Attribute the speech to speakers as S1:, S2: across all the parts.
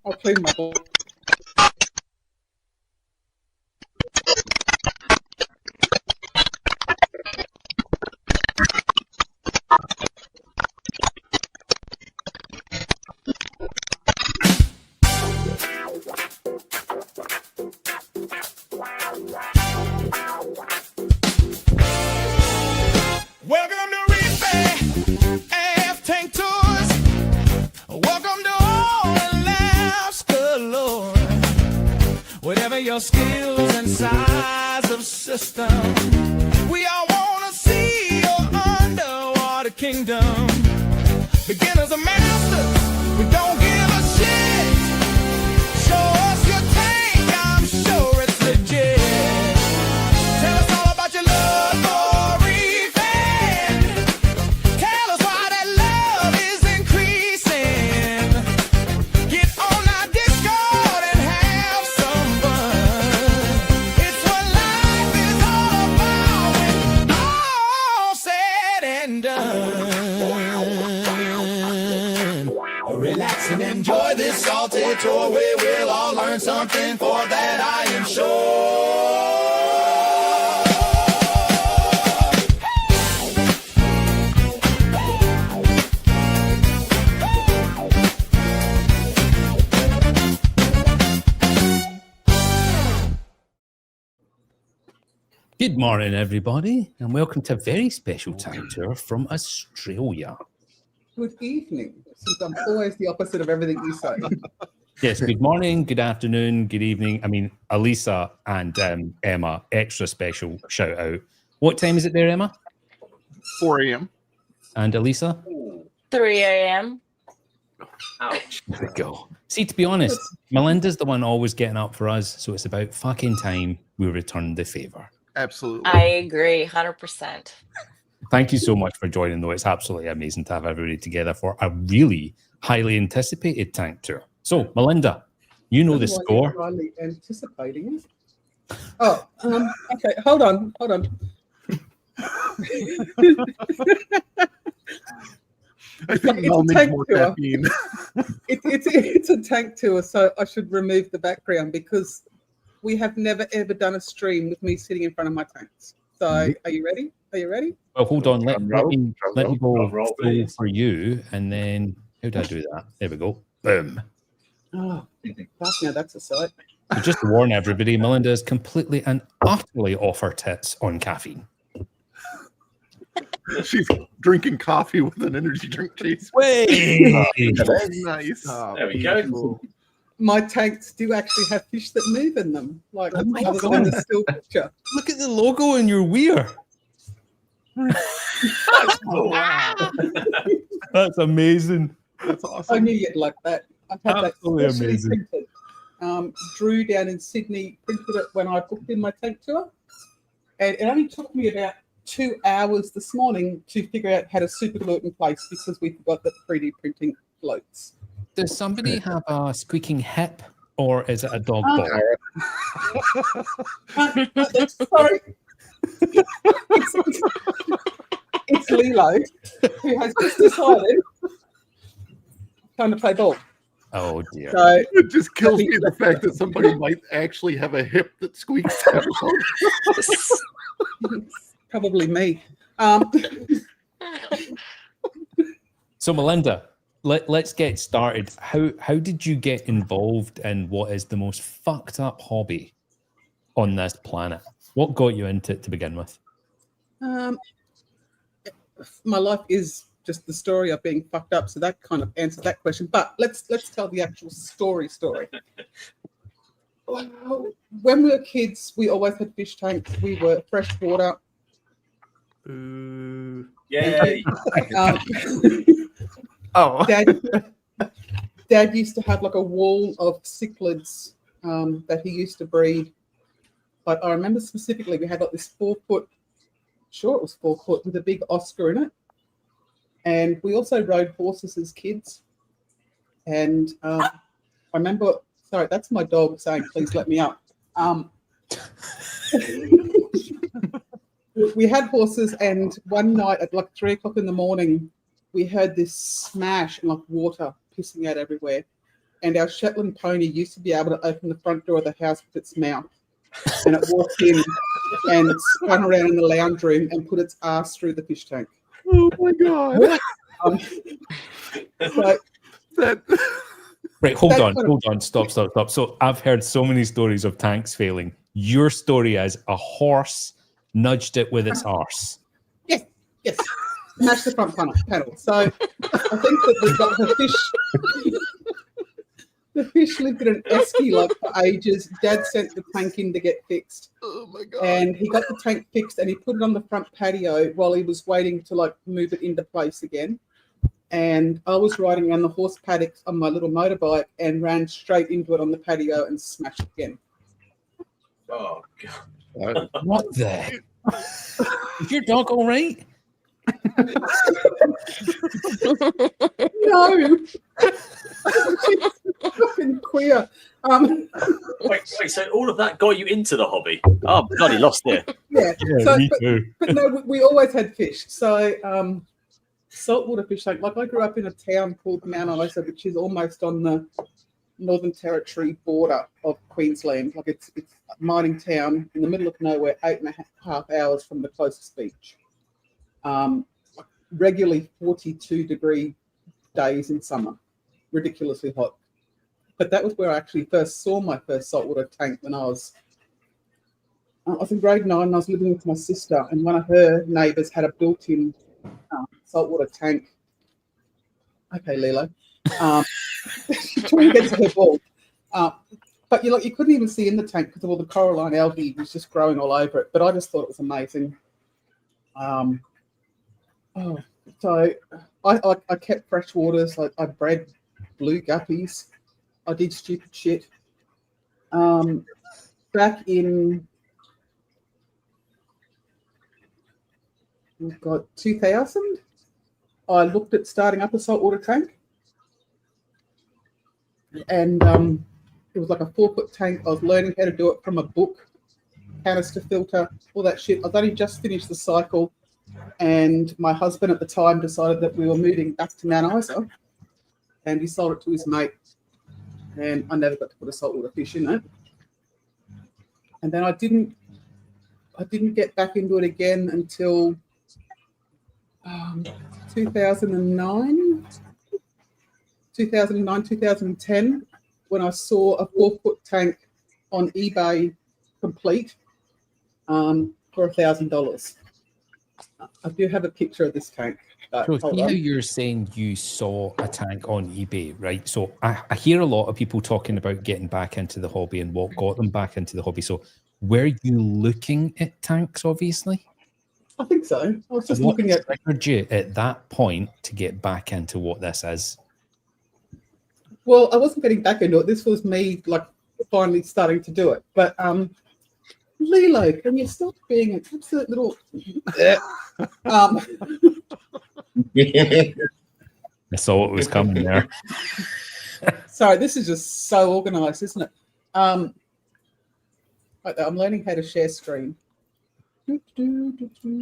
S1: I'll clean my bowl.
S2: Welcome to Reefy Aft Tank Tours. Welcome to all the laughs galore. Whatever your skills and size of system, we all want to see your underwater kingdom. Beginners and masters, we don't give a shit. Show us your tank, I'm sure it's legit. Tell us all about your love for reefing. Tell us why that love is increasing. Get on our Discord and have some fun. It's what life is all about when all said and done. Relax and enjoy this salty tour. We will all learn something, for that I am sure.
S3: Good morning, everybody, and welcome to a very special tank tour from Australia.
S1: Good evening, since I'm always the opposite of everything you say.
S3: Yes, good morning, good afternoon, good evening. I mean, Elisa and Emma, extra special shout out. What time is it there, Emma?
S4: 4 a.m.
S3: And Elisa?
S5: 3 a.m.
S6: Ouch.
S3: There we go. See, to be honest, Melinda's the one always getting up for us, so it's about fucking time we return the favour.
S4: Absolutely.
S5: I agree, 100%.
S3: Thank you so much for joining, though. It's absolutely amazing to have everybody together for a really highly anticipated tank tour. So, Melinda, you know the score.
S1: Highly anticipating it. Oh, okay. Hold on.
S4: I think
S1: It's
S4: Mel
S1: a
S4: needs
S1: tank
S4: more
S1: tour.
S4: caffeine.
S1: It's a tank tour, so I should remove the background because we have never ever done a stream with me sitting in front of my tanks. So, are you ready? Are you ready?
S3: Well, hold on. Let me go
S6: roll,
S3: full
S6: please.
S3: for you, and then how do I do that? There we go. Boom.
S1: Oh, fuck, now that's a sight.
S3: So just to warn everybody, Melinda is completely and utterly off her tits on caffeine.
S4: She's drinking coffee with an energy drink chase.
S3: Way.
S4: Nice.
S6: There we go.
S1: My tanks do actually have fish that move in them, like
S3: Oh my
S1: other than
S3: God.
S1: the still picture.
S3: Look at the logo in your weir.
S6: Oh, wow.
S3: That's amazing.
S4: That's
S1: I
S4: awesome.
S1: knew you'd like that. I've had
S3: Absolutely
S1: that specially
S3: amazing.
S1: printed. Drew down in Sydney printed it when I booked in my tank tour. And it only took me about 2 hours this morning to figure out how to super glue it in place because we forgot that 3D printing floats.
S3: Does somebody have a squeaking hip, or is it a dog
S1: Um,
S3: ball?
S1: Sorry. It's Lilo, who has just decided time to play ball.
S3: Oh dear.
S1: So
S4: It just kills me the fact that somebody might actually have a hip that squeaks out.
S1: it's probably me.
S3: So Melinda, let's get started. How did you get involved in what is the most fucked up hobby on this planet? What got you into it to begin with?
S1: My life is just the story of being fucked up, so that kind of answers that question. But let's tell the actual story. When we were kids, we always had fish tanks. We were freshwater.
S6: Yay.
S4: Oh,
S1: Dad used to have like a wall of cichlids that he used to breed. But I remember specifically we had like this 4 foot, sure it was 4 foot, with a big Oscar in it. And we also rode horses as kids. And I remember, sorry, that's my dog saying, please let me up. We had horses, and one night at like 3 o'clock in the morning, we heard this smash and like water pissing out everywhere. and our Shetland pony used to be able to open the front door of the house with its mouth, and it walked in and spun around in the lounge room and put its ass through the fish tank.
S4: Oh my god.
S1: Um, so
S4: That
S3: Right, hold
S1: That's
S3: on,
S1: kind of-
S3: stop. So I've heard so many stories of tanks failing. Your story is a horse nudged it with its arse.
S1: yes, smash the front panel. So I think that the fish. The fish lived in an esky like for ages. Dad sent the tank in to get fixed.
S4: oh my god.
S1: And he got the tank fixed and he put it on the front patio while he was waiting to like move it into place again. And I was riding around the horse paddocks on my little motorbike and ran straight into it on the patio and smashed it again.
S6: Oh, God.
S3: What the? Is your dog all right?
S1: No, she's fucking queer.
S6: Wait, so all of that got you into the hobby? Oh, bloody lost it.
S1: Yeah.
S3: Yeah,
S1: So,
S3: me too.
S1: but no, we always had fish. So saltwater fish tank. Like I grew up in a town called Mount Isa, which is almost on the Northern Territory border of Queensland. Like it's a mining town in the middle of nowhere, 8.5 hours from the closest beach. Regularly 42-degree days in summer, ridiculously hot. But that was where I actually first saw my first saltwater tank when I was in grade 9 and I was living with my sister, and one of her neighbours had a built-in saltwater tank. Okay, Lilo. She turned against her ball. But you couldn't even see in the tank because of all the coralline algae was just growing all over it. But I just thought it was amazing. So I kept fresh waters. I bred blue guppies. I did stupid shit. Back in 2000, I looked at starting up a saltwater tank, and it was like a 4-foot tank. I was learning how to do it from a book, canister filter, all that shit. I'd only just finished the cycle, and my husband at the time decided that we were moving back to Mount Isa, and he sold it to his mate, and I never got to put a saltwater fish in it. And then I didn't get back into it again until 2009, 2010, when I saw a 4-foot tank on eBay complete for $1,000. I do have a picture of this tank.
S3: So see how you're saying you saw a tank on eBay, right? So I hear a lot of people talking about getting back into the hobby and what got them back into the hobby. So were you looking at tanks, obviously?
S1: I think so. I was just
S3: What
S1: looking at.
S3: triggered you at that point to get back into what this is?
S1: Well, I wasn't getting back into it. This was me like finally starting to do it. But Lilo, can you stop being an absolute little?
S3: I saw what was coming there.
S1: Sorry, this is just so organised, isn't it? I'm learning how to share screen.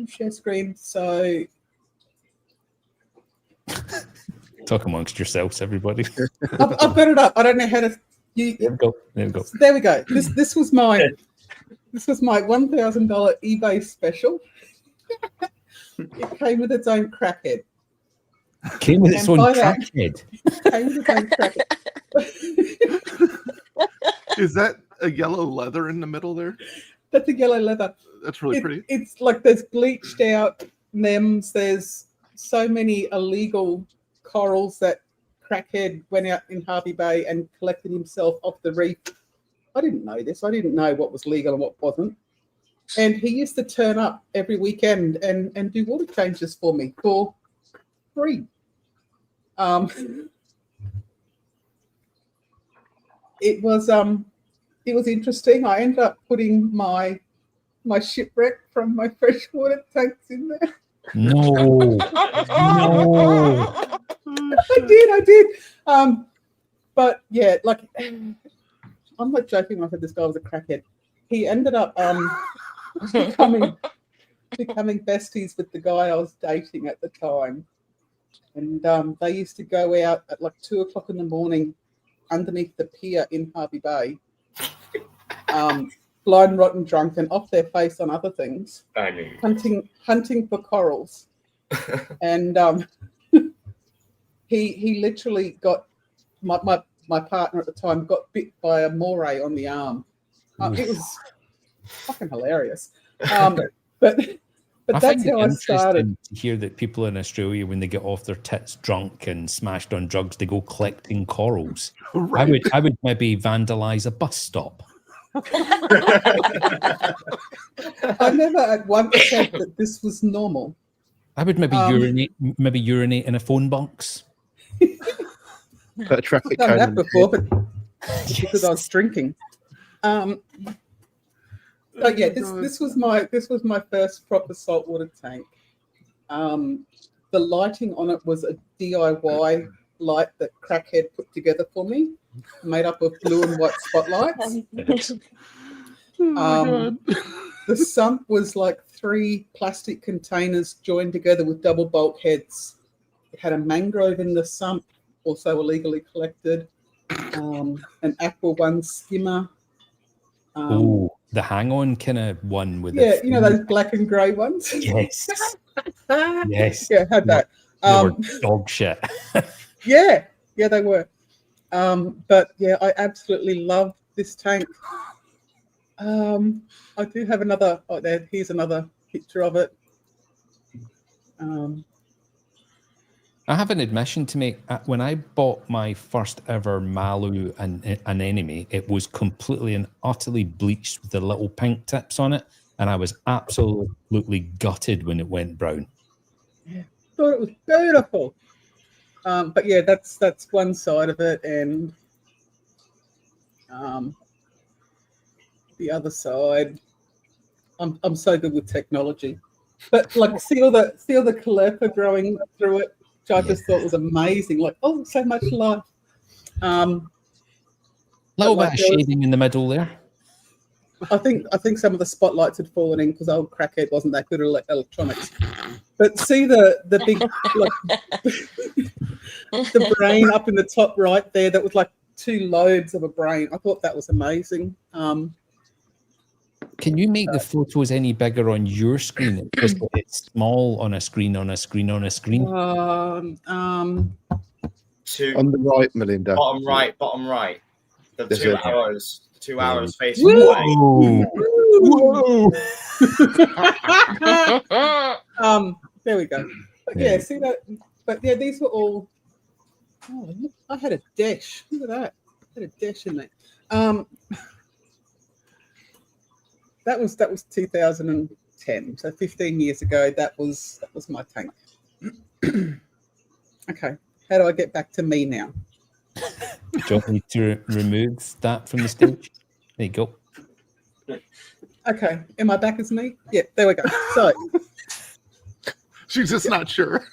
S1: Share screen. So
S3: Talk amongst yourselves, everybody.
S1: I've got it up. I don't know how to.
S3: There we go. There we go.
S1: There we go. This was my $1,000 eBay special. It came with its own crackhead.
S3: Came with its
S1: And
S3: own
S1: by that-
S3: crackhead.
S1: Came with its own crackhead.
S4: Is that a yellow leather in the middle there?
S1: That's a yellow leather.
S4: That's really pretty.
S1: It's like there's bleached out nems. There's so many illegal corals that crackhead went out in Harvey Bay and collected himself off the reef. I didn't know this. I didn't know what was legal and what wasn't. And he used to turn up every weekend and do water changes for me for free. It was interesting. I ended up putting my shipwreck from my freshwater tanks in there.
S3: No. No.
S1: I did. But yeah, like I'm not joking when I said this guy was a crackhead. He ended up becoming besties with the guy I was dating at the time. And they used to go out at like 2:00 in the morning underneath the pier in Harvey Bay, blind, rotten, drunk, and off their face on other things, hunting for corals. And he literally got my partner at the time got bit by a moray on the arm. It was fucking hilarious. But that's how I started.
S3: To hear that people in Australia, when they get off their tits drunk and smashed on drugs, they go collecting corals.
S4: Right.
S3: I would maybe vandalize a bus stop.
S1: I never at once said that this was normal.
S3: I would maybe urinate in a phone box.
S4: Put a traffic
S1: I've done
S4: cone
S1: that before, but because I was drinking. But yeah, this was my first proper saltwater tank. The lighting on it was a DIY light that Crackhead put together for me, made up of blue and white spotlights. The sump was like 3 plastic containers joined together with double bulkheads. It had a mangrove in the sump, also illegally collected, an Aqua One skimmer.
S3: The hang-on kind of one with
S1: those black and grey ones.
S3: Yes. Yes.
S1: Yeah, had that.
S3: They were dog shit.
S1: Yeah, they were. But yeah, I absolutely love this tank. I do have another. Oh, here's another picture of it.
S3: I have an admission to make. When I bought my first ever Malu and an enemy, it was completely and utterly bleached with the little pink tips on it, and I was absolutely gutted when it went brown.
S1: Yeah, thought it was beautiful. But yeah, that's one side of it, and the other side. I'm so good with technology, but like see all the calepa growing through it, which I just thought was amazing. Like, oh, so much life.
S3: Little bit of shading in the middle there.
S1: I think some of the spotlights had fallen in because old Crackhead wasn't that good at electronics. But see the big the brain up in the top right there. That was like 2 lobes of a brain. I thought that was amazing.
S3: Can you make the photos any bigger on your screen? Because it's small on a screen on a screen on a screen.
S7: On
S4: on the right, Melinda.
S7: bottom right. The
S4: There's
S7: 2
S4: a-
S7: arrows. 2 arrows facing
S1: Woo!
S7: away.
S3: Whoa!
S1: There we go. But yeah, see that. But yeah, these were all. Oh, look, I had a dash. Look at that. I had a dash in there. That was 2010. So 15 years ago, that was my tank. Okay, how do I get back to me now?
S3: Do you want me to remove that from the stage? There you go.
S1: Okay, am I back as me? Yeah, there we go. So
S4: She's just not sure.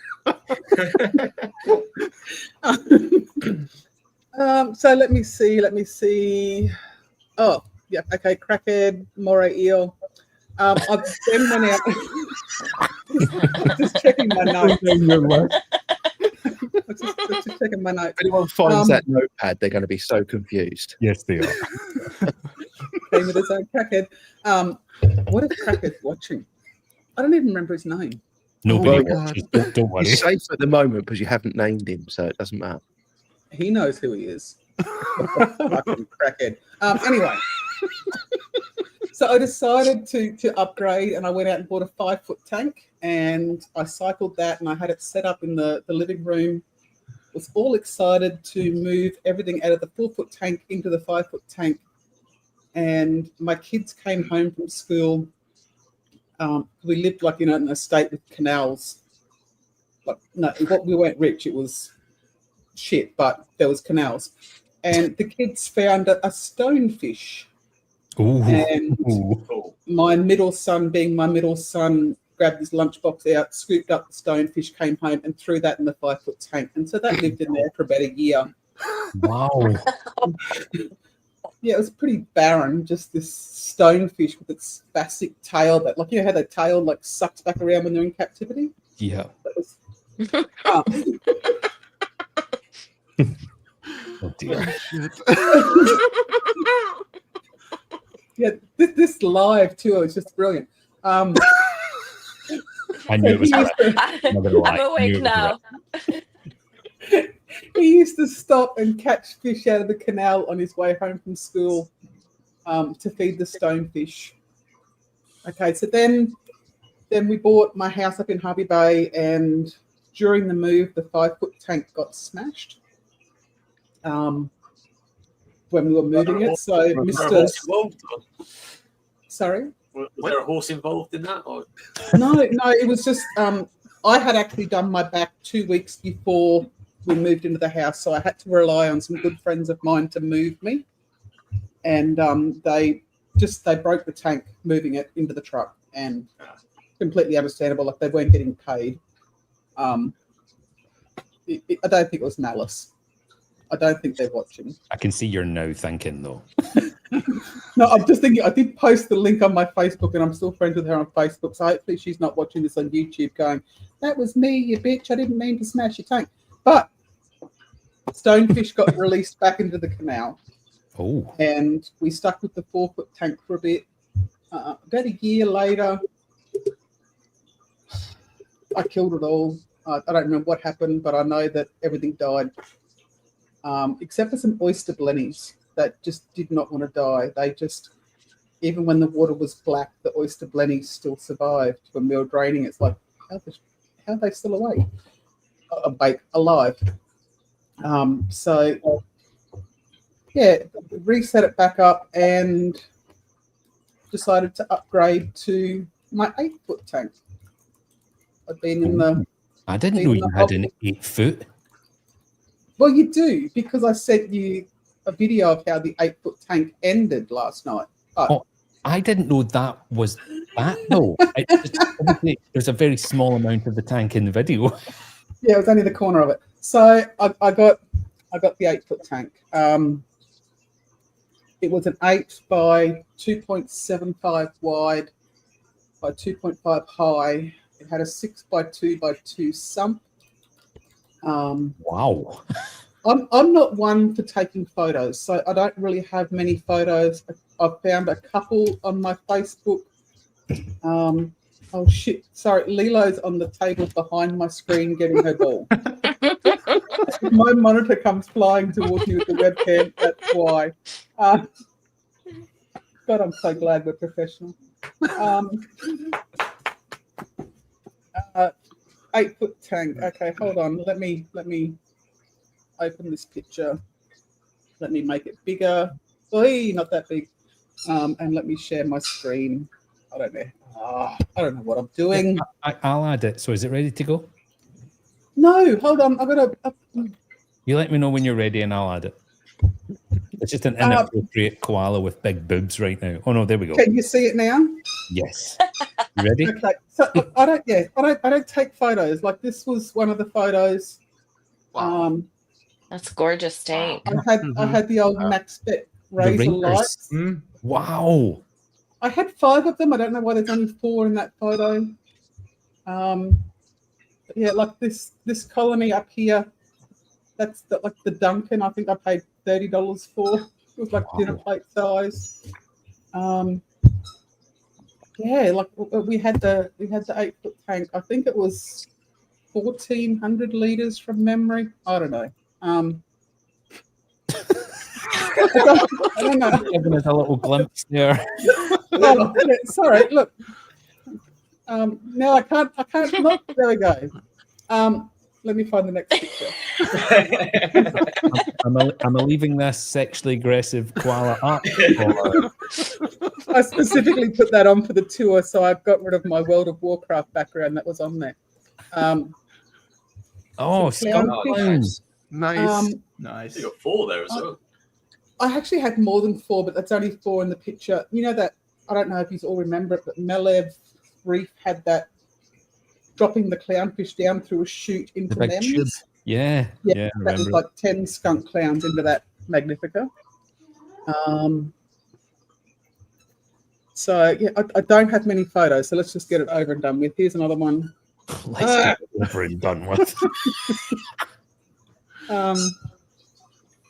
S1: so let me see. Oh, yeah, okay, Crackhead, moray eel. I then went out. Just checking my notes. Just checking my notes.
S4: If anyone finds that notepad, they're going to be so confused.
S3: Yes, they are.
S1: Came with his own Crackhead. What if Crackhead's watching? I don't even remember his name.
S3: Nobody
S4: Oh,
S3: watches. Don't worry.
S4: He's safe at the moment because you haven't named him, so it doesn't matter.
S1: He knows who he is. Fucking Crackhead. Anyway, so I decided to upgrade, and I went out and bought a 5-foot tank, and I cycled that, and I had it set up in the living room. Was all excited to move everything out of the 4-foot tank into the 5-foot tank, and my kids came home from school. We lived like in an estate with canals. Like, no, we weren't rich. It was shit, but there was canals. And the kids found a stonefish.
S3: Ooh.
S1: And my middle son, grabbed his lunchbox out, scooped up the stonefish, came home and threw that in the 5-foot tank. And so that lived in there for about a year.
S3: Wow.
S1: Yeah, it was pretty barren, just this stonefish with its spastic tail that, like, you know how the tail like sucks back around when they're in captivity?
S3: Yeah.
S1: That was,
S3: Oh dear.
S1: Yeah, this live tour is just brilliant.
S3: I knew it was
S1: he
S3: a
S1: used to,
S3: I'm not gonna lie.
S5: I'm
S3: I knew
S5: awake
S3: it was a
S5: now.
S1: he used to stop and catch fish out of the canal on his way home from school to feed the stonefish. Okay, so then we bought my house up in Harvey Bay, and during the move, the 5-foot tank got smashed when we were moving it. So
S6: Was there a
S1: Mr.
S6: horse involved? Or
S1: Sorry?
S6: was there a horse involved in that? Or
S1: No, it was just I had actually done my back 2 weeks before we moved into the house, so I had to rely on some good friends of mine to move me, and they broke the tank moving it into the truck, and completely understandable. Like, they weren't getting paid. I don't think it was malice. I don't think they're watching.
S3: I can see you're now thinking though.
S1: No, I'm just thinking, I did post the link on my Facebook, and I'm still friends with her on Facebook, so hopefully she's not watching this on YouTube going, "That was me, you bitch, I didn't mean to smash your tank." But stonefish got released back into the canal,
S3: Oh,
S1: and we stuck with the 4-foot tank for a bit. About a year later, I killed it all. I don't remember what happened, but I know that everything died, except for some oyster blennies that just did not want to die. They just, even when the water was black, the oyster blennies still survived. When we were draining, it's like, how are they still awake? Alive. So, yeah, reset it back up and decided to upgrade to my 8-foot tank. I've been in the...
S3: I didn't know you had an 8-foot.
S1: Well, you do, because I sent you a video of how the 8-foot tank ended last night.
S3: Oh, I didn't know that was that though. Obviously, there's a very small amount of the tank in the video.
S1: Yeah, it was only the corner of it. So I got the 8-foot tank. It was an 8 by 2.75 wide by 2.5 high. It had a 6 by 2 by 2 sump.
S3: Wow.
S1: I'm not one for taking photos, so I don't really have many photos. I've found a couple on my Facebook. Oh shit! Sorry, Lilo's on the table behind my screen getting her ball. If my monitor comes flying towards me with the webcam, that's why. God, I'm so glad we're professional. 8-foot tank. Okay, hold on. Let me open this picture. Let me make it bigger. Oy, not that big. And let me share my screen. I don't know. I don't know what I'm doing.
S3: I'll add it. So is it ready to go?
S1: No, hold on. I've got to.
S3: You let me know when you're ready and I'll add it. It's just an inappropriate koala with big boobs right now. Oh no, there we go.
S1: Can you see it now?
S3: Yes. You ready?
S1: Okay. So I don't take photos. Like, this was one of the photos.
S4: Wow.
S5: That's gorgeous tank.
S1: I had the old Max Spec razor
S3: razors.
S1: lights.
S3: Wow.
S1: I had 5 of them. I don't know why there's only 4 in that photo. Yeah, like this colony up here. That's like the Duncan. I think I paid $30 for. It was like dinner plate size. Yeah, like we had the 8-foot tank. I think it was 1,400 liters from memory. I don't know. I don't know.
S3: Giving us a little glimpse there.
S1: Oh, sorry, look. Now I can't look. There we go. Let me find the next picture.
S3: Am I leaving this sexually aggressive koala up? Or...
S1: I specifically put that on for the tour, so I've got rid of my World of Warcraft background that was on there.
S4: Nice.
S7: Nice.
S6: You got 4 there as well.
S1: I actually had more than 4, but that's only 4 in the picture. You know that, I don't know if you all remember it, but Melev Reef had that dropping the clownfish down through a chute into
S3: the big
S1: them.
S3: tube. Yeah, I
S1: that was
S3: remember.
S1: like 10 skunk clowns into that Magnifica. So yeah, I don't have many photos, so let's just get it over and done with. Here's another one.
S3: Let's get it over and done with.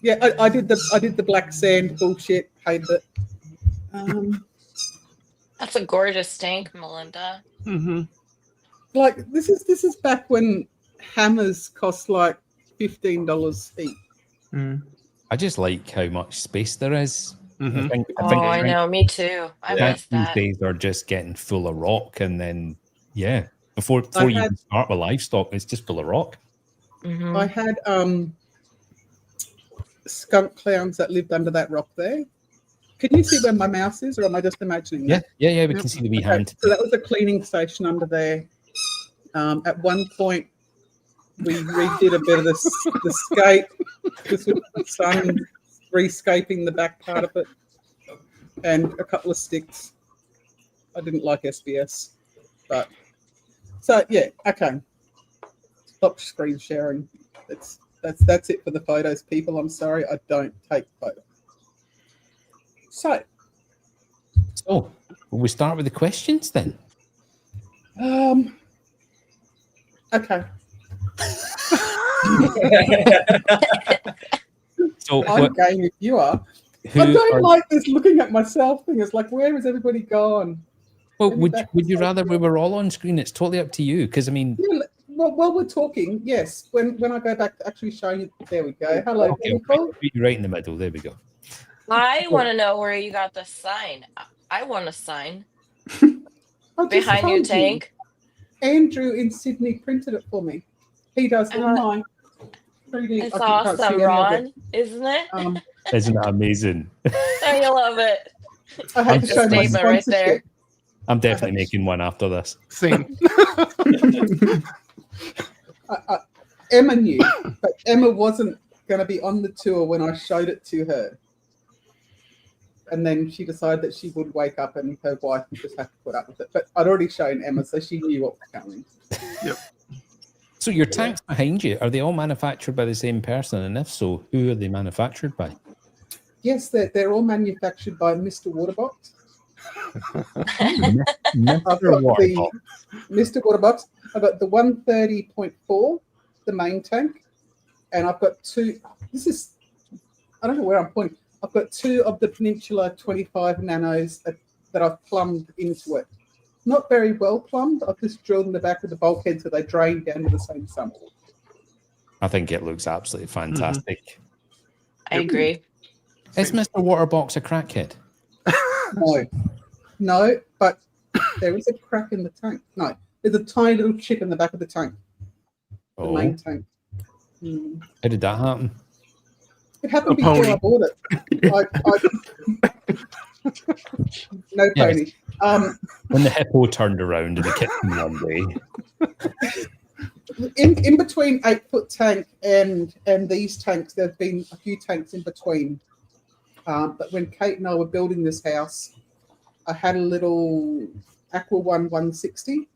S1: Yeah, I did the black sand bullshit. Hated it.
S5: That's a gorgeous tank, Melinda.
S4: Mm-hmm.
S1: Like this is back when hammers cost like $15 each.
S7: Mm.
S3: I just like how much space there is.
S4: Mm-hmm.
S3: I think
S5: I know, me too. I
S6: Yeah.
S5: missed
S3: these
S5: that.
S3: days are just getting full of rock, and then before
S1: I
S3: you
S1: had-
S3: even start with livestock, it's just full of rock.
S5: Mhm.
S1: I had skunk clowns that lived under that rock there. Can you see where my mouse is, or am I just imagining
S3: Yeah,
S1: that?
S3: yeah. We can see the wee
S1: Okay,
S3: hand.
S1: so that was a cleaning station under there. At one point, we redid a bit of the scape. This was the sun rescaping the back part of it, and a couple of sticks. I didn't like SBS, but so yeah, okay. Stop screen sharing. That's it for the photos, people. I'm sorry, I don't take photos. So,
S3: So, will we start with the questions then?
S1: okay.
S3: So,
S1: I'm game if you are. I
S3: who
S1: don't
S3: are,
S1: like this looking at myself thing. It's like, where has everybody gone?
S3: well,
S1: Maybe
S3: would
S1: back
S3: you
S1: to
S3: rather we were all on screen? It's totally up to you. Because I mean,
S1: Yeah, well, while we're talking, yes. When I go back to actually showing you, there we go. Hello,
S3: okay,
S1: people.
S3: right in the middle. There we go.
S5: I want to know where you got the sign. I want a sign
S1: I just
S5: behind your
S1: told you.
S5: tank.
S1: Andrew in Sydney printed it for me. He does all my 3D.
S5: It's
S1: I can't see
S5: awesome,
S1: any of it.
S5: Ron, isn't it?
S3: Isn't that amazing?
S5: Don't you love it?
S1: I had to
S5: It's a
S1: show my
S5: statement right there.
S1: sponsorship.
S3: I'm definitely making one after this.
S4: Same.
S1: Emma knew, but Emma wasn't going to be on the tour when I showed it to her. And then she decided that she would wake up and her wife would just have to put up with it. But I'd already shown Emma, so she knew what was coming.
S3: So your tanks behind you, are they all manufactured by the same person? And if so, who are they manufactured by?
S1: Yes, they're all manufactured by Mr. Waterbox.
S3: Mr.
S1: I've got
S3: Waterbox.
S1: the Mr. Waterbox. I've got the 130.4, the main tank, and I've got two. I don't know where I'm pointing. I've got two of the Peninsula 25 nanos that I've plumbed into it. Not very well plumbed. I've just drilled in the back of the bulkhead so they drain down to the same sump.
S3: I think it looks absolutely fantastic.
S5: I agree.
S3: Is Mr. Waterbox a crackhead?
S1: No, but there is a crack in the tank. No, there's a tiny little chip in the back of the tank, the main tank.
S3: How did that happen?
S1: It happened
S4: A
S1: before
S4: pony.
S1: I bought it. No pony.
S3: When the hippo turned around in the kitchen one day.
S1: In between 8-foot tank and these tanks, there have been a few tanks in between. But when Kate and I were building this house, I had a little Aqua One 160.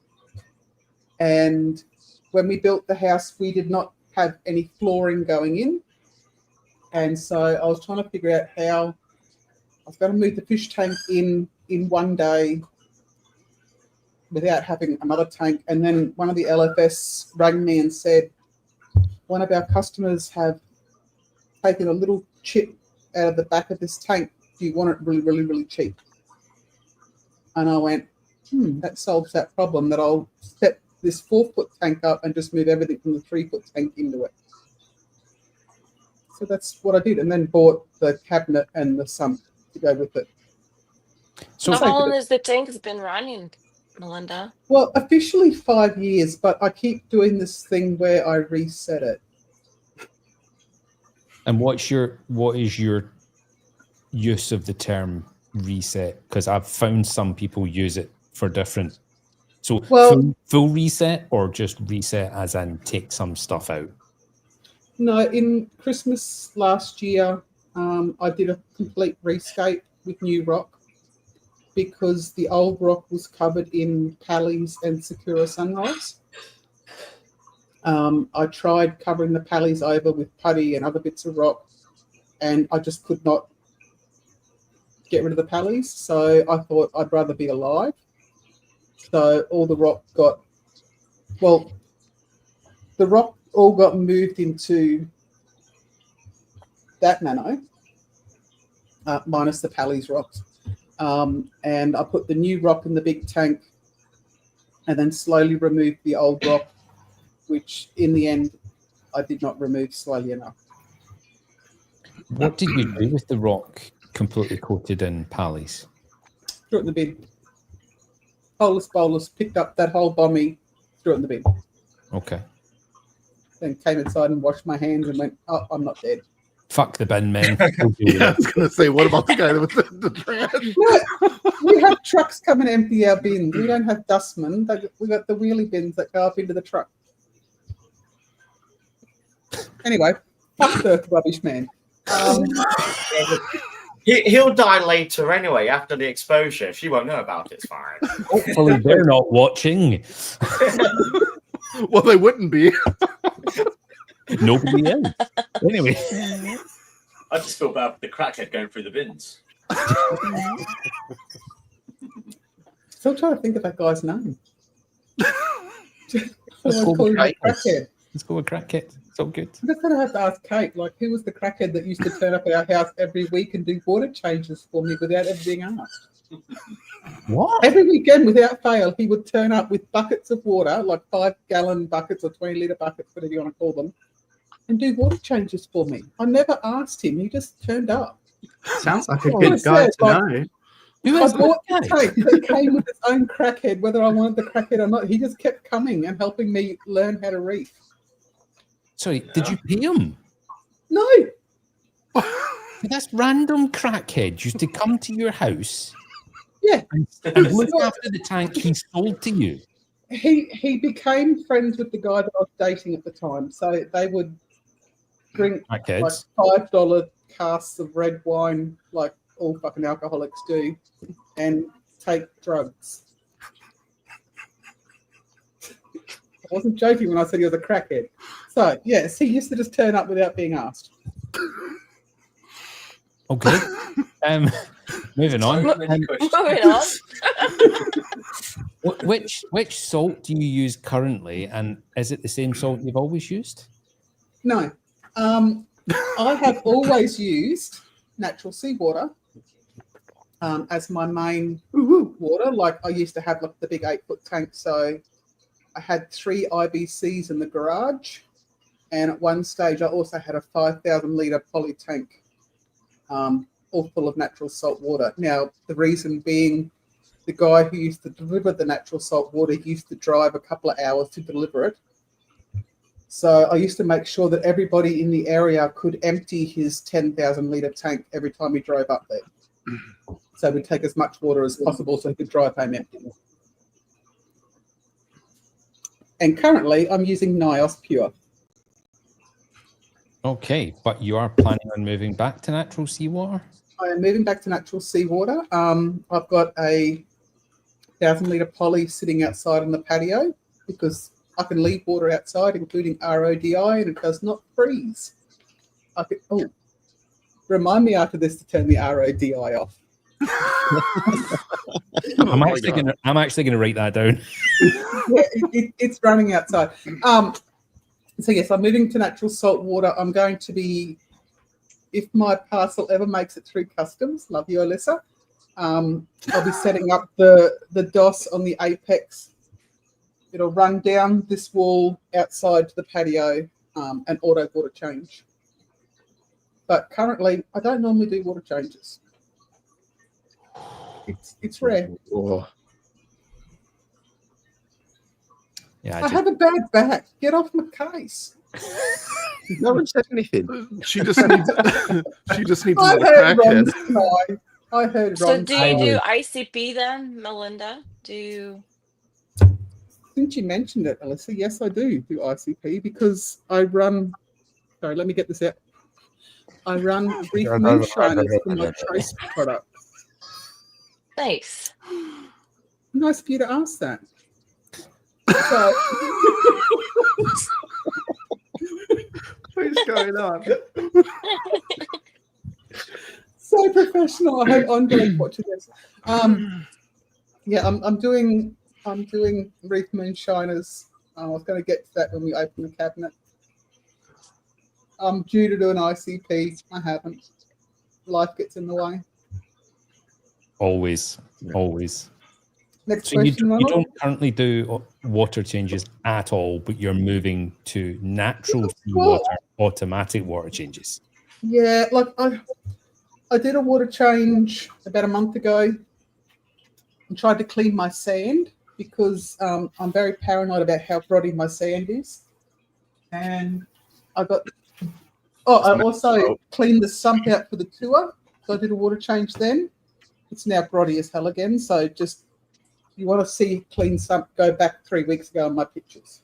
S1: And when we built the house, we did not have any flooring going in. And so I was trying to figure out how I was going to move the fish tank in one day without having another tank. And then one of the LFS rang me and said, one of our customers have taken a little chip out of the back of this tank. Do you want it really, really, really cheap? And I went, that solves that problem, that I'll step this 4-foot tank up and just move everything from the 3-foot tank into it. So that's what I did, and then bought the cabinet and the sump to go with it.
S3: So
S5: How long has the tank been running, Melinda?
S1: Well, officially 5 years, but I keep doing this thing where I reset it.
S3: and what is your use of the term reset? Because I've found some people use it for different. So full reset, or just reset as in take some stuff out?
S1: No, in Christmas last year, I did a complete rescape with new rock because the old rock was covered in pallies and Sakura sunrise. I tried covering the pallies over with putty and other bits of rock, and I just could not get rid of the pallies. So I thought I'd rather be alive. So all the rock the rock all got moved into that nano, minus the Pally's rocks. And I put the new rock in the big tank and then slowly removed the old rock, which in the end I did not remove slowly enough.
S3: What did you do with the rock completely coated in Pally's?
S1: Threw it in the bin. Bolus picked up that whole bommy, threw it in the bin.
S3: Okay.
S1: Then came inside and washed my hands and went, oh, I'm not dead.
S3: Fuck the bin men.
S4: Yeah, I was going to say, what about the guy with the trash?
S1: No, we have trucks come and empty our bins. We don't have dustmen. We got the wheelie bins that go up into the truck. Anyway, fuck the rubbish man.
S8: He'll die later anyway, after the exposure. She won't know about it. It's fine.
S3: Hopefully they're not watching.
S4: Well, they wouldn't be.
S3: Nobody is. Anyway.
S6: I just feel bad for the crackhead going through the bins.
S1: Still trying to think of that guy's name.
S3: Let's go with
S1: crackhead.
S3: Let's go with crackhead. It's all good.
S1: I'm just going to have to ask Kate, like, who was the crackhead that used to turn up at our house every week and do water changes for me without ever being asked?
S3: What?
S1: Every weekend, without fail, he would turn up with buckets of water, like 5-gallon buckets or 20-litre buckets, whatever you want to call them, and do water changes for me. I never asked him. He just turned up.
S7: Sounds like a good guy to know.
S1: I bought the tape that came with its own crackhead, whether I wanted the crackhead or not. He just kept coming and helping me learn how to reef.
S3: Sorry, did you pay him?
S1: No.
S3: That's random crackhead used to come to your house.
S1: Yeah.
S3: And look after the tank he sold to you.
S1: He became friends with the guy that I was dating at the time. So they would drink like $5 casks of red wine, like all fucking alcoholics do, and take drugs. I wasn't joking when I said he was a crackhead. So, yes, he used to just turn up without being asked.
S3: Okay. Moving on.
S5: Moving on.
S3: Which salt do you use currently, and is it the same salt you've always used?
S1: No. I have always used natural seawater as my main water. Like I used to have like the big 8-foot tank, so I had 3 IBCs in the garage, and at one stage I also had a 5,000-litre poly tank, all full of natural salt water. Now, the reason being, the guy who used to deliver the natural salt water used to drive a couple of hours to deliver it. So I used to make sure that everybody in the area could empty his 10,000-litre tank every time he drove up there. So we'd take as much water as possible so he could drive home empty. And currently, I'm using NIOS Pure.
S3: Okay, but you are planning on moving back to natural seawater?
S1: I am moving back to natural seawater. I've got a 1,000-litre poly sitting outside on the patio because I can leave water outside, including RODI, and it does not freeze. Remind me after this to turn the RODI off.
S3: I'm actually gonna write that down.
S1: Yeah, it's running outside. So yes, I'm moving to natural salt water. I'm going to be, if my parcel ever makes it through customs, love you, Alyssa, I'll be setting up the DOS on the apex. It'll run down this wall outside to the patio and auto water change. But currently, I don't normally do water changes. It's rare.
S4: Oh.
S3: Yeah,
S1: I have a bad back. Get off my case.
S7: No one said anything.
S4: She just needs
S1: I
S4: another
S1: heard Ron
S4: crackhead.
S1: cry. I heard Ron.
S5: So do you do ICP then, Melinda?
S1: Since you mentioned it, Alyssa, yes, I do ICP because I run. Sorry, let me get this out. I run Reef Moonshiners for my trace product.
S5: Nice.
S1: Nice of you to ask that. So,
S7: What's going on?
S1: so professional. I hope Andre's watching this. Yeah, I'm doing Reef Moonshiners. I was going to get to that when we open the cabinet. I'm due to do an ICP. I haven't. Life gets in the way.
S3: Always.
S1: Next
S3: So you
S1: question, Ronald.
S3: don't currently do water changes at all, but you're moving to natural seawater, automatic water changes.
S1: Yeah, like I did a water change about a month ago and tried to clean my sand because I'm very paranoid about how grotty my sand is. And I also cleaned the sump out for the tour. So I did a water change then. It's now grotty as hell again. So just, if you want to see clean sump, go back 3 weeks ago on my pictures.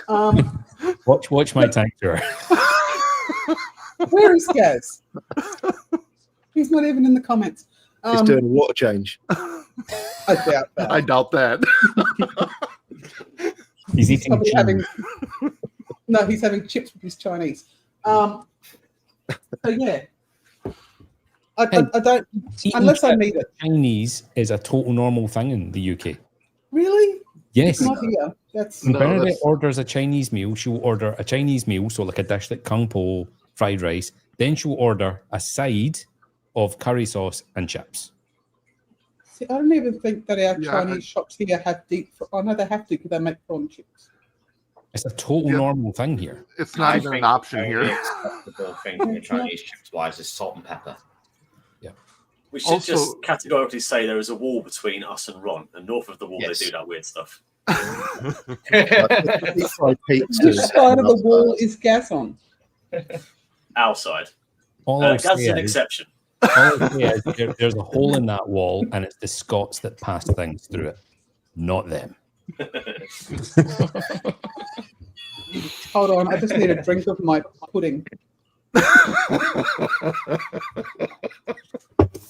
S3: Watch my tank tour.
S1: Where is Gaz? He's not even in the comments.
S7: He's doing a water change.
S1: I doubt that.
S4: I doubt that.
S3: He's eating
S1: Probably
S3: cheese.
S1: No, he's having chips with his Chinese. So yeah, I don't unless I need it.
S3: Chinese is a total normal thing in the UK.
S1: Really?
S3: Yes.
S1: It's not here. That's
S3: When
S4: No,
S3: Bernadette
S4: that's-
S3: orders a Chinese meal, she'll order a Chinese meal, so like a dish like kung po, fried rice. Then she'll order a side of curry sauce and chips.
S1: See, I don't even think that our
S4: Yeah,
S1: Chinese shops here have deep. I know they have to because they make prawn chips.
S3: It's a total
S4: Yeah.
S3: normal thing here.
S4: It's not even an option
S8: the
S4: here.
S8: only acceptable thing in Chinese chips wise is salt and pepper.
S6: We should
S4: Also-
S6: just categorically say there is a wall between us and Ron, and north of the wall
S7: Yes.
S6: they do that weird stuff.
S7: Deep fried
S1: Which
S7: pizzas.
S1: side of the wall is gas on?
S6: Our side.
S3: All I'll
S6: Gaz
S3: say
S6: is an
S3: is,
S6: exception.
S3: there's a hole in that wall, and it's the Scots that pass things through it, not them.
S1: Hold on, I just need a drink of my pudding.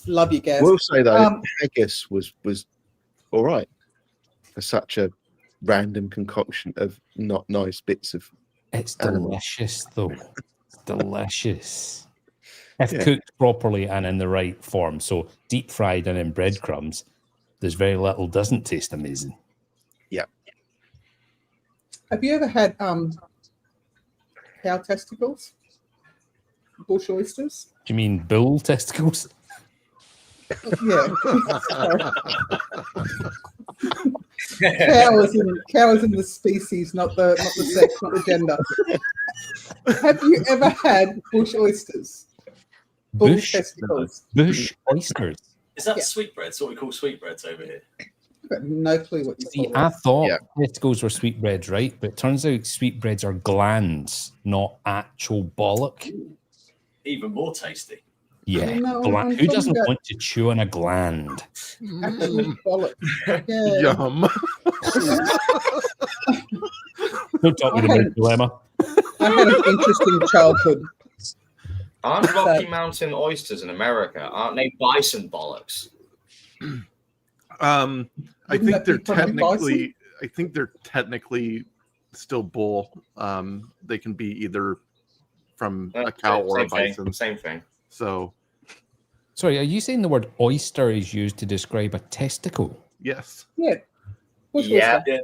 S1: Love you, Gaz.
S7: We'll say though,
S1: Um,
S7: haggis was all right for such a random concoction of not nice bits of.
S3: It's
S7: Animal.
S3: delicious, though. It's delicious. If
S7: Yeah.
S3: cooked properly and in the right form. So deep fried and in breadcrumbs, there's very little doesn't taste amazing.
S1: Have you ever had cow testicles? Bush oysters?
S3: Do you mean bull testicles?
S1: Yeah. Cow is in the species, not the sex, not the gender. Have you ever had bush oysters? Bull
S3: Bush?
S1: testicles.
S3: Bush oysters.
S6: Is that
S1: Yeah.
S6: sweetbreads? What we call sweetbreads over here?
S1: I've got no clue what you
S3: See,
S1: call
S3: I
S1: that.
S3: thought
S7: Yeah.
S3: testicles were sweetbreads, right? But it turns out sweetbreads are glands, not actual bollock.
S6: Even more tasty.
S3: Yeah.
S1: No,
S3: Gla-
S1: I'm
S3: Who
S1: talking
S3: doesn't
S1: about-
S3: want to chew on a gland?
S1: Actual bollock. Yeah.
S4: Yum.
S3: Don't talk me about dilemma.
S1: I had an interesting childhood.
S8: Aren't Rocky Mountain oysters in America? Aren't they bison bollocks?
S4: I
S1: Wouldn't
S4: think
S1: that be
S4: they're
S1: from
S4: technically. I think they're technically still bull. They can be either from a cow or a bison.
S8: Same thing.
S4: So
S3: Sorry, are you saying the word oyster is used to describe a testicle?
S4: yes.
S1: Yeah. Bush
S8: Yeah.
S6: Yeah.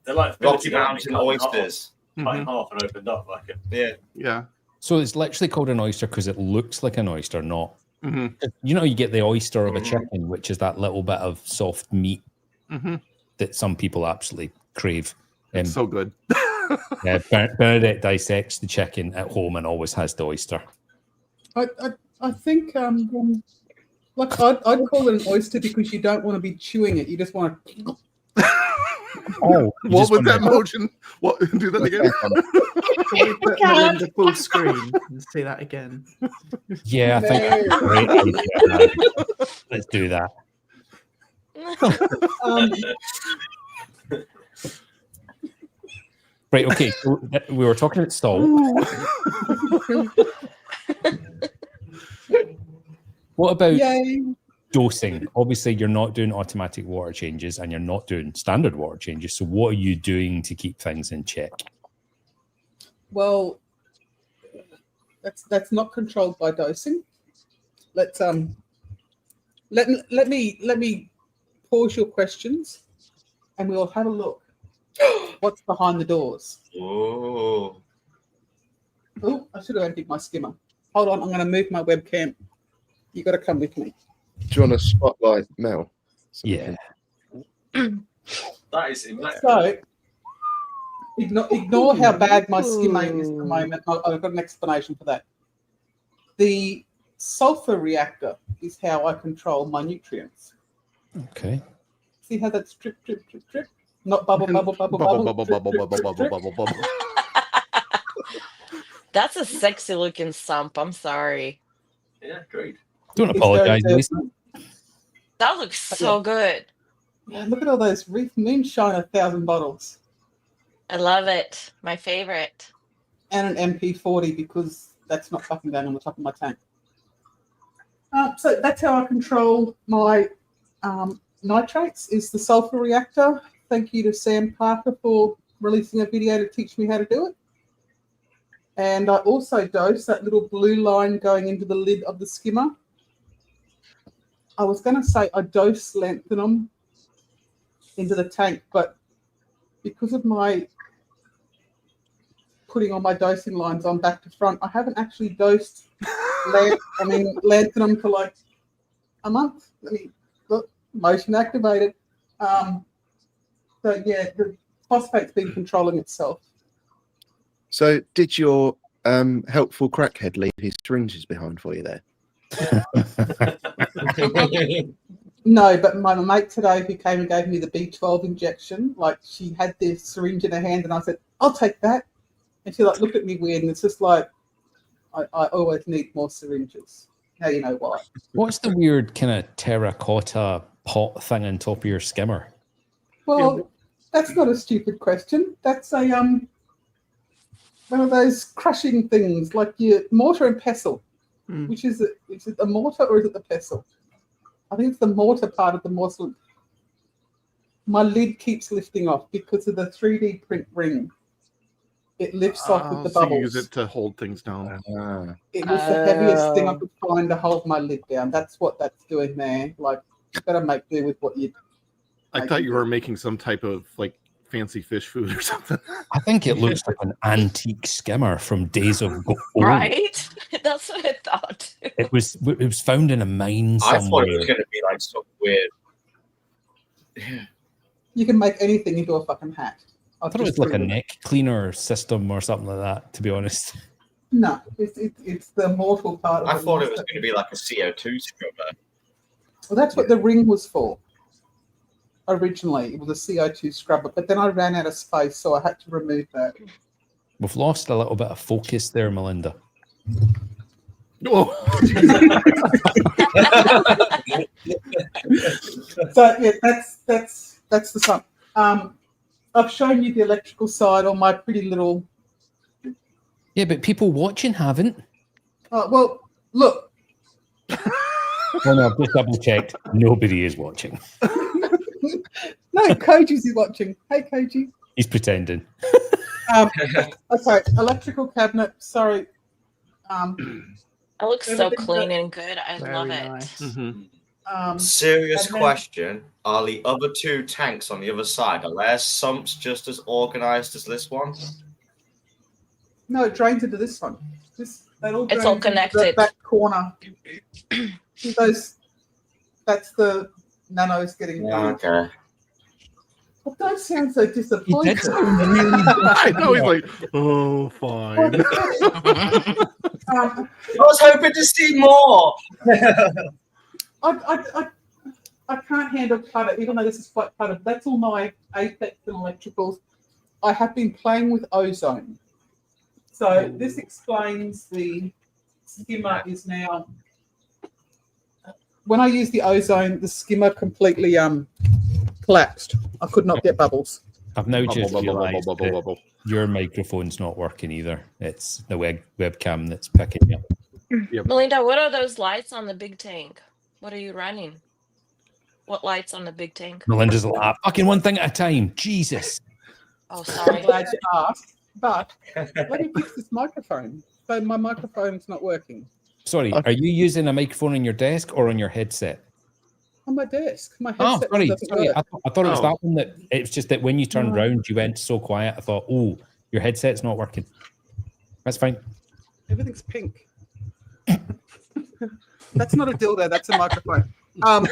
S6: They're like
S8: Rocky
S6: Philly, aren't
S8: Mountain
S6: they? Cut in half-
S8: oysters.
S6: Cut in
S4: Mhm.
S6: half and opened up like it.
S8: Yeah.
S4: Yeah.
S3: So it's literally called an oyster because it looks like an oyster, not.
S4: hmm
S3: You know, you get the oyster of a chicken, which is that little bit of soft meat
S4: hmm
S3: that some people absolutely crave.
S4: So good.
S3: Bernadette dissects the chicken at home and always has the oyster.
S1: I think like I'd call it an oyster because you don't want to be chewing it. You just want to.
S3: Oh,
S4: What was that motion? What? Do that again.
S7: Can we put Melinda full screen and see that again?
S3: Yeah, I think that's a great idea. Let's do that. Right, okay. So we were talking about salt. What about
S1: Yay.
S3: dosing? Obviously, you're not doing automatic water changes and you're not doing standard water changes. So what are you doing to keep things in check?
S1: Well, that's not controlled by dosing. Let's let me pause your questions, and we'll have a look. What's behind the doors?
S8: Oh.
S1: Oh, I should have emptied my skimmer. Hold on, I'm going to move my webcam. You got to come with me.
S7: Do you want to spotlight Mel? So we
S3: Yeah.
S7: can-
S6: That is immaculate.
S1: So, ignore how bad my skimmer is at the moment. I've got an explanation for that. The sulfur reactor is how I control my nutrients.
S3: Okay.
S1: See how that's drip, drip, drip, drip? Not bubble, bubble, bubble, bubble, drip, drip, drip, drip.
S4: bubble.
S5: That's a sexy looking sump. I'm sorry.
S6: Yeah, great.
S3: Don't
S1: It's
S3: apologize,
S1: very
S3: Lisa.
S1: personal.
S5: That looks so good.
S1: Yeah, look at all those Reef Moonshine 1,000 bottles.
S5: I love it. My favorite.
S1: And an MP40 because that's not fucking going on the top of my tank. So that's how I control my nitrates, is the sulfur reactor. Thank you to Sam Parker for releasing a video to teach me how to do it. And I also dose that little blue line going into the lid of the skimmer. I was going to say I dose lanthanum into the tank, but because of my putting on my dosing lines on back to front, I haven't actually dosed lanthanum for like a month. I mean, look, motion activated. So yeah, the phosphate's been controlling itself.
S7: So did your helpful crackhead leave his syringes behind for you there?
S1: No, but my mate today who came and gave me the B12 injection, like she had the syringe in her hand and I said, I'll take that. And she like looked at me weird and it's just like, I always need more syringes. Now you know why.
S3: What's the weird kind of terracotta pot thing on top of your skimmer?
S1: Well, that's not a stupid question. That's a one of those crushing things like your mortar and pestle. Which is it? Is it the mortar or is it the pestle? I think it's the mortar part of the morsel. My lid keeps lifting off because of the 3D print ring. It lifts off with the
S4: So you
S1: bubbles.
S4: use it to hold things down.
S1: It was the heaviest thing I could find to hold my lid down. That's what that's doing there. Like, you've got to make do with what you.
S4: I thought you were making some type of like fancy fish food or something.
S3: I think it looks like an antique skimmer from days of old.
S5: Right? That's what I thought.
S3: It was found in a mine somewhere.
S8: I thought it was going to be like some weird.
S1: You can make anything into a fucking hat.
S3: I thought it was like a neck cleaner system or something like that, to be honest.
S1: No, it's the mortal part of
S8: I
S1: it.
S8: thought it was going to be like a CO2 scrubber.
S1: Well, that's what the ring was for. Originally, it was a CO2 scrubber, but then I ran out of space, so I had to remove that.
S3: We've lost a little bit of focus there, Melinda.
S4: Oh.
S1: So yeah, that's the sum. I've shown you the electrical side on my pretty little.
S3: Yeah, but people watching haven't.
S1: Well, look.
S3: Oh no, I've just double checked. Nobody is watching.
S1: No, Koji's watching. Hey, Koji.
S3: He's pretending.
S1: Okay, electrical cabinet. Sorry.
S5: It looks so clean and good. I love it.
S1: Nice.
S8: Serious
S1: and then-
S8: question. Are the other two tanks on the other side, are their sumps just as organized as this one?
S1: No, it drains into this one. That all
S5: It's all
S1: drains into
S5: connected.
S1: That corner. See those? That's the nanos getting.
S8: Okay.
S1: Well, don't sound so disappointed.
S4: I know he's like, oh, fine.
S8: I was hoping to see more.
S1: I can't handle clutter, even though this is quite cluttered. That's all my Apex and electricals. I have been playing with ozone. So this explains the skimmer is now. When I use the ozone, the skimmer completely collapsed. I could not get bubbles.
S3: I've now just
S4: Bubble, bubble,
S3: realised
S4: bubble,
S3: that
S4: bubble.
S3: your microphone's not working either. It's the webcam that's picking up.
S5: Melinda, what are those lights on the big tank? What are you running? What lights on the big tank?
S3: Melinda's like, fucking one thing at a time. Jesus.
S5: Oh,
S1: I'm
S5: sorry.
S1: glad you asked, but let me fix this microphone. So my microphone's not working.
S3: Sorry, are you using a microphone on your desk or on your headset?
S1: On my desk. My
S3: Oh,
S1: headset
S3: sorry.
S1: doesn't
S3: Sorry.
S1: work.
S3: I thought it was
S4: Oh.
S3: that one that it's just that when you turned
S1: No.
S3: round, you went so quiet. I thought, oh, your headset's not working. That's fine.
S1: Everything's pink. That's not a dildo. That's a microphone.
S3: I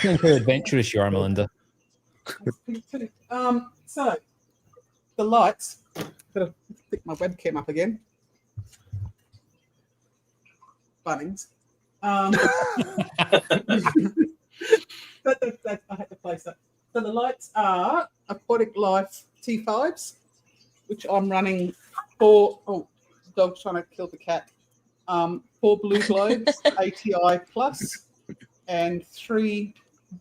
S3: think how adventurous you are, Melinda.
S1: That's pink too. So the lights. Gotta pick my webcam up again. Bunnings. That I had to place that. So the lights are Aquatic Life T5s, which I'm running 4. Oh, dog's trying to kill the cat. 4 Blue Globes ATI Plus and 3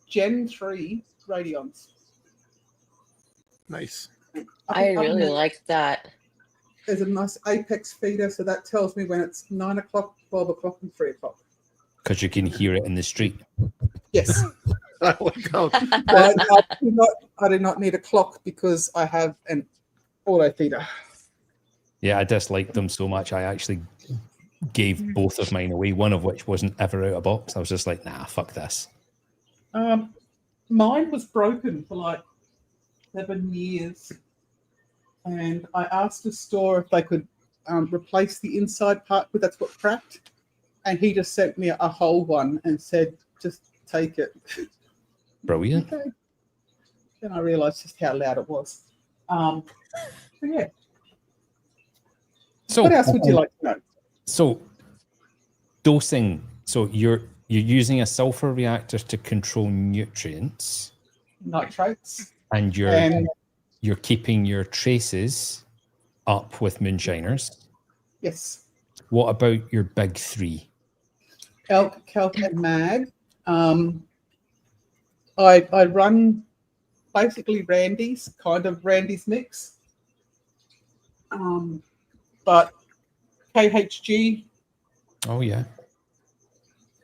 S1: Gen 3 Radions.
S4: Nice.
S5: I really like that.
S1: There's a nice apex feeder, so that tells me when it's 9 o'clock, 12 o'clock, and 3 o'clock.
S3: Because you can hear it in the street.
S1: Yes.
S4: I like how
S1: I do not need a clock because I have an auto feeder.
S3: Yeah, I dislike them so much. I actually gave both of mine away, one of which wasn't ever out of box. I was just like, nah, fuck this.
S1: Mine was broken for like 7 years. And I asked the store if they could replace the inside part, but that's what cracked. And he just sent me a whole one and said, just take it.
S3: Brilliant.
S1: Okay. Then I realised just how loud it was. But yeah.
S3: So,
S1: What else would you like to know?
S3: So, dosing. So you're using a sulfur reactor to control nutrients,
S1: Nitrates.
S3: and you're keeping your traces up with moonshiners.
S1: Yes.
S3: What about your big 3?
S1: Elk, kelp, and mag. I run basically Randy's, kind of Randy's mix. But KHG
S3: Oh yeah.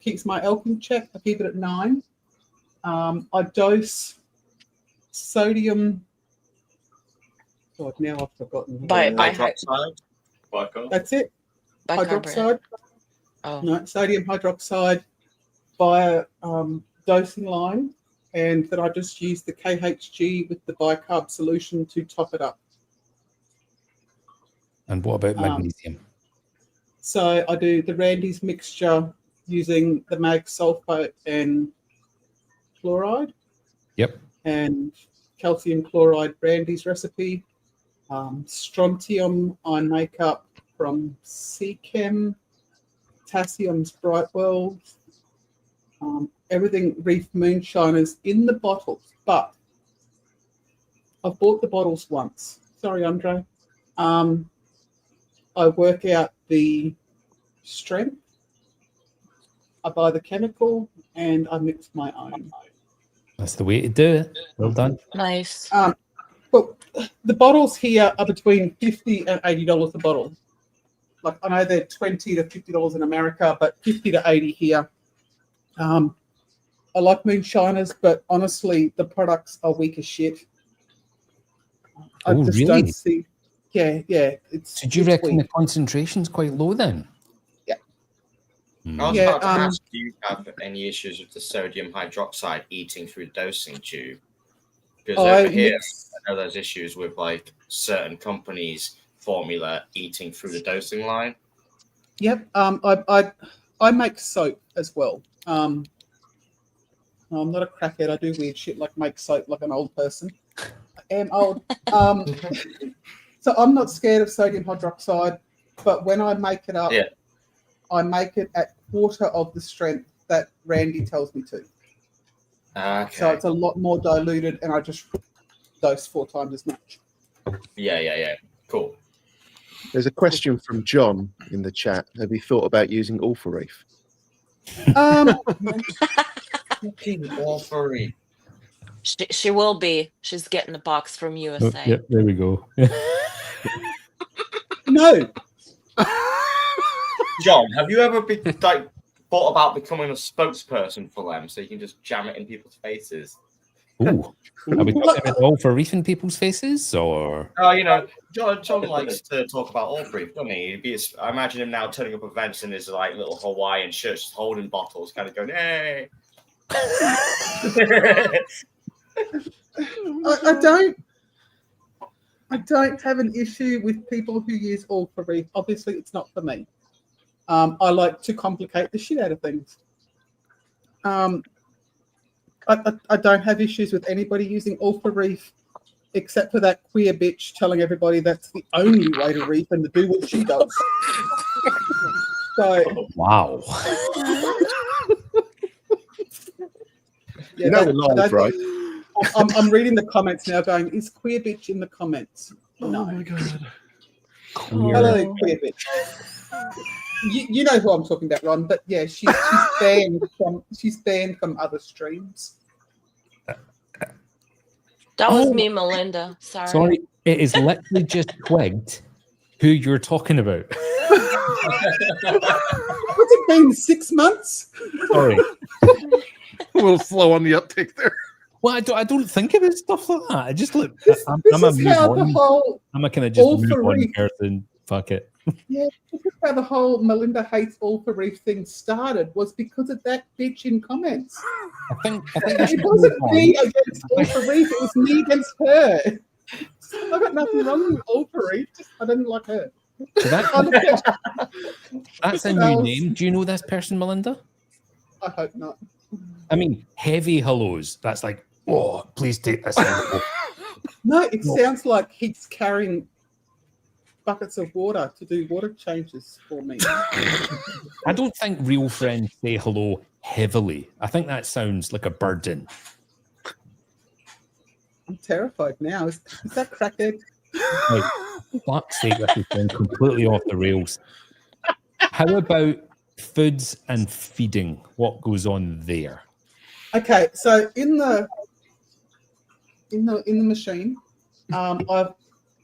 S1: keeps my elk in check. I keep it at 9. I dose sodium. God, now I've forgotten.
S8: Hydroxide.
S1: That's it.
S5: Bicarbonate.
S1: Hydroxide.
S5: Oh,
S1: No, sodium hydroxide via dosing line, and then I just use the KHG with the bicarb solution to top it up.
S3: And what about magnesium?
S1: So I do the Randy's mixture using the mag sulfate and chloride.
S3: Yep.
S1: And calcium chloride Randy's recipe. Strontium I make up from Seachem. Potassium's Brightwell. Everything Reef Moonshiners in the bottles, but I've bought the bottles once. Sorry, Andre. I work out the strength. I buy the chemical and I mix my own.
S3: That's the way to do it. Well done.
S5: nice.
S1: Well, the bottles here are between $50 and $80 a bottle. Like I know they're $20 to $50 in America, but $50 to $80 here. I like moonshiners, but honestly, the products are weak as shit. I
S3: Oh,
S1: just
S3: really?
S1: don't see. Yeah. It's.
S3: So do you
S1: it's
S3: reckon
S1: weak.
S3: the concentration's quite low then?
S1: Yeah.
S3: Hmm.
S8: I was
S1: Yeah,
S8: about to ask, do you have any issues with the sodium hydroxide eating through the dosing tube? Because over here, I know there's issues with like certain companies' formula eating through the dosing line.
S1: Yep. I make soap as well. No, I'm not a crackhead. I do weird shit like make soap like an old person. I am old. So I'm not scared of sodium hydroxide, but when I make it up, I make it at quarter of the strength that Randy tells me to.
S8: Okay.
S1: So it's a lot more diluted, and I just dose 4 times as much.
S8: Yeah. Cool.
S7: There's a question from John in the chat. Have you thought about using Alpha Reef?
S8: All three.
S5: She will be. She's getting the box from USA.
S3: Yep, there we go.
S1: No.
S8: John, have you ever thought about becoming a spokesperson for them so you can just jam it in people's faces?
S3: Ooh. Are we talking about all for reefing people's faces, or?
S8: John likes to talk about all three, doesn't he? I imagine him now turning up events in his like little Hawaiian shirt, just holding bottles, kind of going, "Hey."
S1: I don't. I don't have an issue with people who use all for reef. Obviously, it's not for me. I like to complicate the shit out of things. I don't have issues with anybody using all for reef, except for that queer bitch telling everybody that's the only way to reef and to do what she does. So,
S3: Wow.
S1: yeah,
S7: You know the lies, right?
S1: I'm reading the comments now going, is queer bitch in the comments?
S4: Oh my god.
S1: Hello, queer bitch. You know who I'm talking about, Ron, but yeah, she's banned from other streams.
S5: That was
S3: Oh.
S5: me, Melinda. Sorry.
S3: Sorry, it is literally just twigged who you're talking about.
S1: What's it been, 6 months?
S3: Sorry.
S4: A little slow on the uptake there.
S3: Well, I don't think about stuff like that. I just look. I'm
S1: This
S3: a
S1: is
S3: move
S1: how the
S3: on.
S1: whole
S3: I'm a kind of just
S1: all
S3: move
S1: for
S3: on
S1: reef.
S3: person. Fuck it.
S1: This is how the whole Melinda hates all for reef thing started, was because of that bitch in comments.
S3: I think we
S1: It
S3: should
S1: wasn't
S3: move on.
S1: me against all for reef, it was me against her. I've got nothing wrong with all for reef, just I didn't like her.
S3: So that's a new name. Do you know this person, Melinda?
S1: I hope not.
S3: I mean, heavy hellos. That's like, oh, please take this.
S1: No, it sounds like he's carrying buckets of water to do water changes for me.
S3: I don't think real friends say hello heavily. I think that sounds like a burden.
S1: I'm terrified now. Is that crackhead?
S3: Like, fuck's sake, this is going completely off the rails. How about foods and feeding? What goes on there?
S1: Okay, so in the machine, I've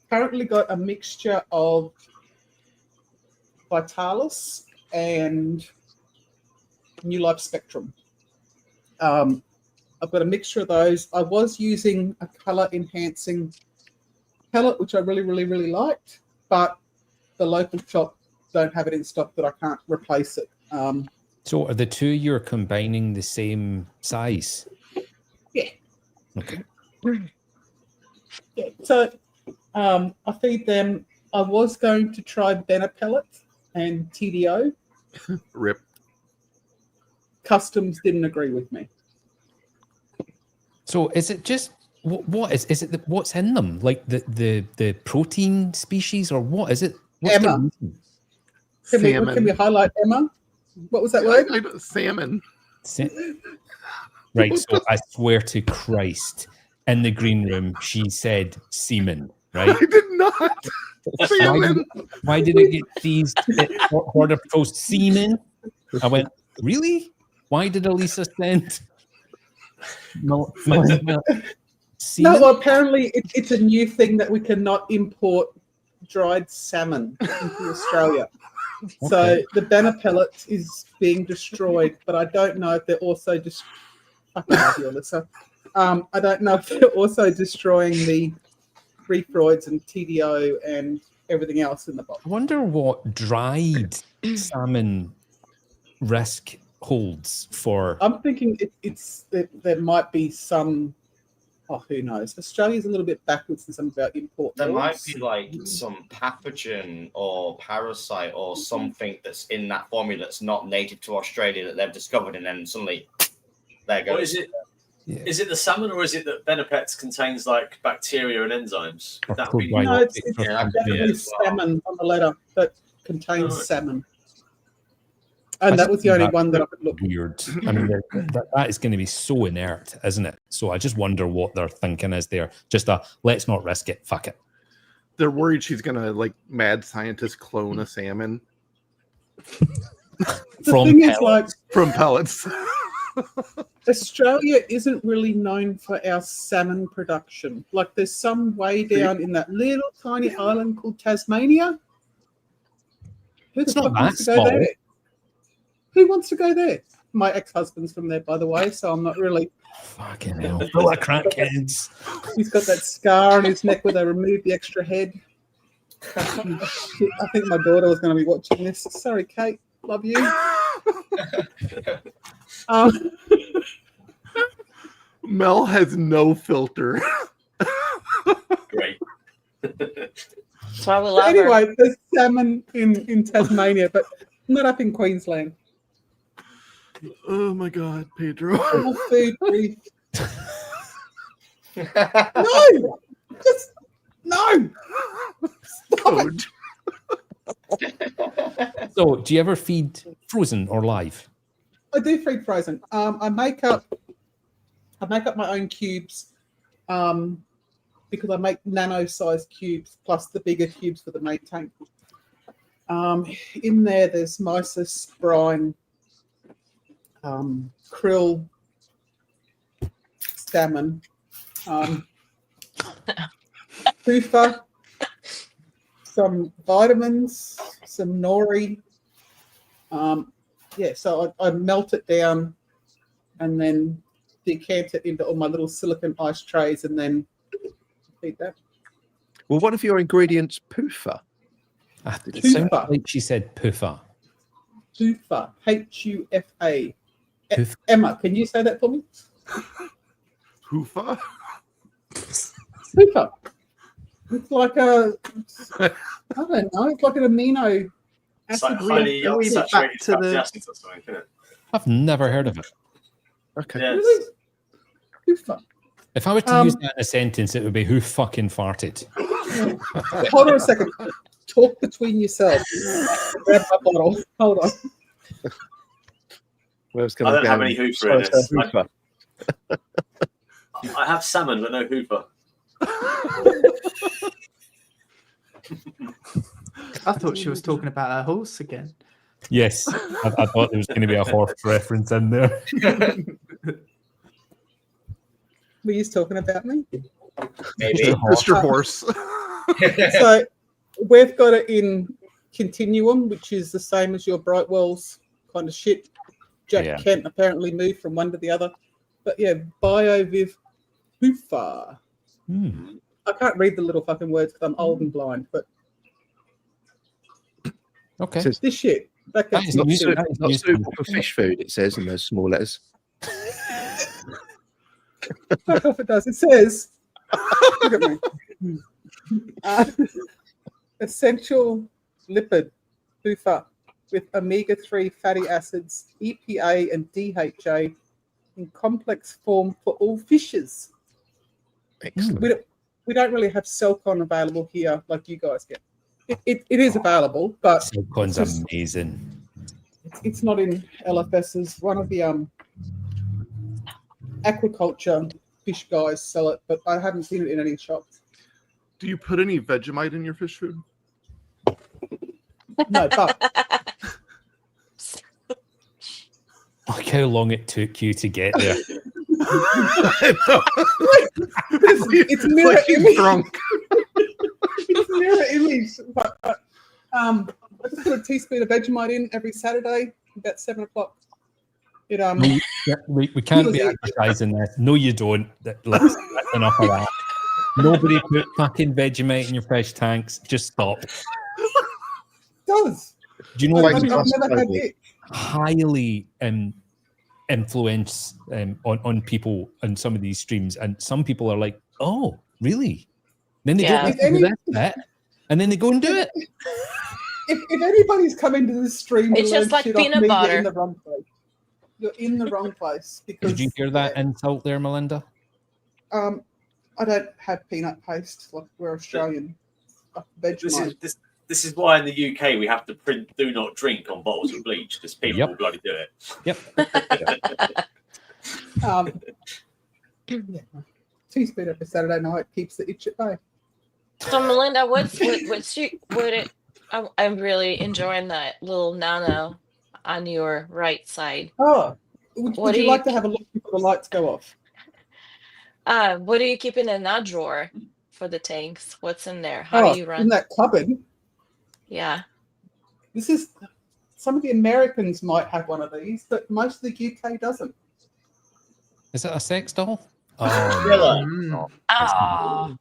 S1: currently got a mixture of Vitalis and New Life Spectrum. I've got a mixture of those. I was using a color enhancing pellet, which I really liked, but the local shop don't have it in stock that I can't replace it.
S3: So are the two you're combining the same size?
S1: Yeah.
S3: Okay.
S1: Yeah. So I feed them. I was going to try Benna pellets and TDO.
S4: Rip.
S1: Customs didn't agree with me.
S3: So is it just what is it? What's in them? Like the protein species, or what is it? What's the
S1: Emma.
S3: reason?
S1: Can we highlight Emma? What was that word?
S4: Salmon.
S3: Right. So I swear to Christ, in the green room, she said semen. Right.
S4: I did not. Salmon.
S3: Why did it get seized at Border Post semen? I went, really? Why did Elisa send? No, semen?
S1: No, apparently it's a new thing that we cannot import dried salmon into Australia. So
S3: Okay.
S1: the Benna pellet is being destroyed, but I don't know if they're also just. I love you, Alyssa. I don't know if they're also destroying the Reefroids and TDO and everything else in the box.
S3: I wonder what dried salmon risk holds for.
S1: I'm thinking there might be some. Oh, who knows? Australia's a little bit backwards in some of our import
S8: There might
S1: laws.
S8: be like some pathogen or parasite or something that's in that formula that's not native to Australia that they've discovered, and then suddenly there it goes.
S6: What is it?
S3: Yeah.
S6: Is it the salmon, or is it that Benepets contains like bacteria and enzymes?
S3: Or
S6: That would be
S3: probiotics
S1: No, it's
S3: or
S8: Yeah,
S3: something.
S1: definitely
S8: as well.
S1: salmon on the letter that contains
S6: Right.
S1: salmon. And that was the only one that I could look.
S3: Weird. I mean, that is going to be so inert, isn't it? So I just wonder what their thinking is there. Just let's not risk it. Fuck it.
S4: They're worried she's gonna like mad scientist clone a salmon
S1: The
S3: From
S1: thing is, like,
S4: from pellets.
S1: Australia isn't really known for our salmon production. Like, there's some way down in that little tiny island called Tasmania. Who
S3: It's
S1: the
S3: not
S1: fuck wants
S3: that
S1: to go
S3: small.
S1: there? Who wants to go there? My ex-husband's from there, by the way, so I'm not really.
S3: Fucking hell. Full of crackheads.
S1: He's got that scar on his neck where they removed the extra head. Shit, I think my daughter was going to be watching this. Sorry, Kate. Love you.
S4: Mel has no filter.
S6: great.
S5: That's why we
S1: So
S5: love her.
S1: anyway, there's salmon in Tasmania, but not up in Queensland.
S4: Oh my God, Pedro.
S1: All food reef. No, just no. Stop it.
S3: So, do you ever feed frozen or live?
S1: I do feed frozen. I make up my own cubes, because I make nano-sized cubes plus the bigger cubes for the main tank. In there's mysis, brine, krill, salmon, poofa, some vitamins, some nori. So I melt it down and then decant it into all my little silicon ice trays and then feed that.
S7: Well, one of your ingredients, poofa.
S3: It sounded
S1: Poofa.
S3: like she said poofa.
S1: Poofa, Hufa.
S3: Poof.
S1: Emma, can you say that for me?
S4: Hoofa?
S1: Poofa. It's like I don't know, it's like an amino
S6: It's like
S1: acid.
S6: highly
S1: Bring it back
S6: saturated
S1: to
S6: fatty
S1: the
S6: acids or something, isn't it?
S3: I've never heard of it.
S7: Okay.
S6: Yes.
S1: really? Poofa.
S3: If I were to use that in a sentence, it would be who fucking farted.
S1: Hold on a second. Talk between yourselves. Grab my bottle. Hold on.
S7: Where's
S6: I don't have any hoofer in this.
S7: Hoofa.
S6: I have salmon, but no hoofer.
S9: I thought she was talking about her horse again.
S3: Yes, I thought there was going to be a horse reference in there.
S1: Were you talking about me?
S8: Maybe.
S4: Mr. Horse.
S1: So we've got it in continuum, which is the same as your Brightwell's kind of shit. Jack
S3: Yeah.
S1: Kent apparently moved from one to the other. But yeah, BioViv Hoofa.
S3: Hmm.
S1: I can't read the little fucking words because I'm old and blind, but
S3: Okay.
S7: Says
S1: this shit. That
S3: That
S1: gets
S3: is
S7: not,
S3: Use it-
S7: not
S3: use it.
S7: suitable for fish food, it says in those small letters.
S1: fuck off, it does. It says, look at me. Essential lipid Hoofa with omega-3 fatty acids, EPA and DHA in complex form for all fishes.
S7: Excellent.
S1: We don't really have Celcon available here like you guys get. It is available, but
S3: Silcon's
S1: it's just-
S3: amazing.
S1: it's not in LFS's. One of the aquaculture fish guys sell it, but I haven't seen it in any shops.
S4: Do you put any Vegemite in your fish food?
S1: No, but
S3: Look how long it took you to get there.
S1: it's mirror
S4: like he's
S1: image.
S4: drunk.
S1: It's mirror image. But, I just put a teaspoon of Vegemite in every Saturday about 7 o'clock. It
S3: We can't be advertising this. No, you don't. That's enough of that. Nobody put fucking Vegemite in your fish tanks. Just stop.
S1: does.
S3: Do you know
S1: I've
S3: what
S1: never had it.
S3: highly influence on people on some of these streams, and some people are like, "Oh, really?" Then they
S5: Yeah.
S3: don't listen to that, and then they go and do it.
S1: If anybody's come into this stream, to
S5: It's just
S1: learn
S5: like
S1: shit off
S5: peanut
S1: me,
S5: butter.
S1: You're in the wrong place. You're in the wrong place because.
S3: Did you hear that insult there, Melinda?
S1: I don't have peanut paste like we're Australian. Vegemite.
S6: This is why in the UK we have to print "do not drink" on bottles of bleach because people
S3: Yep.
S6: will bloody do it.
S3: Yep.
S1: Yeah. Teaspoon every Saturday night keeps the itch at bay.
S5: So Melinda, I'm really enjoying that little nano on your right side.
S1: Oh, would
S5: What do
S1: you
S5: you-
S1: like to have a look before the lights go off?
S5: What are you keeping in that drawer for the tanks? What's in there? How do you
S1: in
S5: run?
S1: that cupboard.
S5: Yeah.
S1: This is some of the Americans might have one of these, but most of the UK doesn't.
S3: Is it a sex doll? Oh,
S8: Really?
S3: no.
S5: Oh,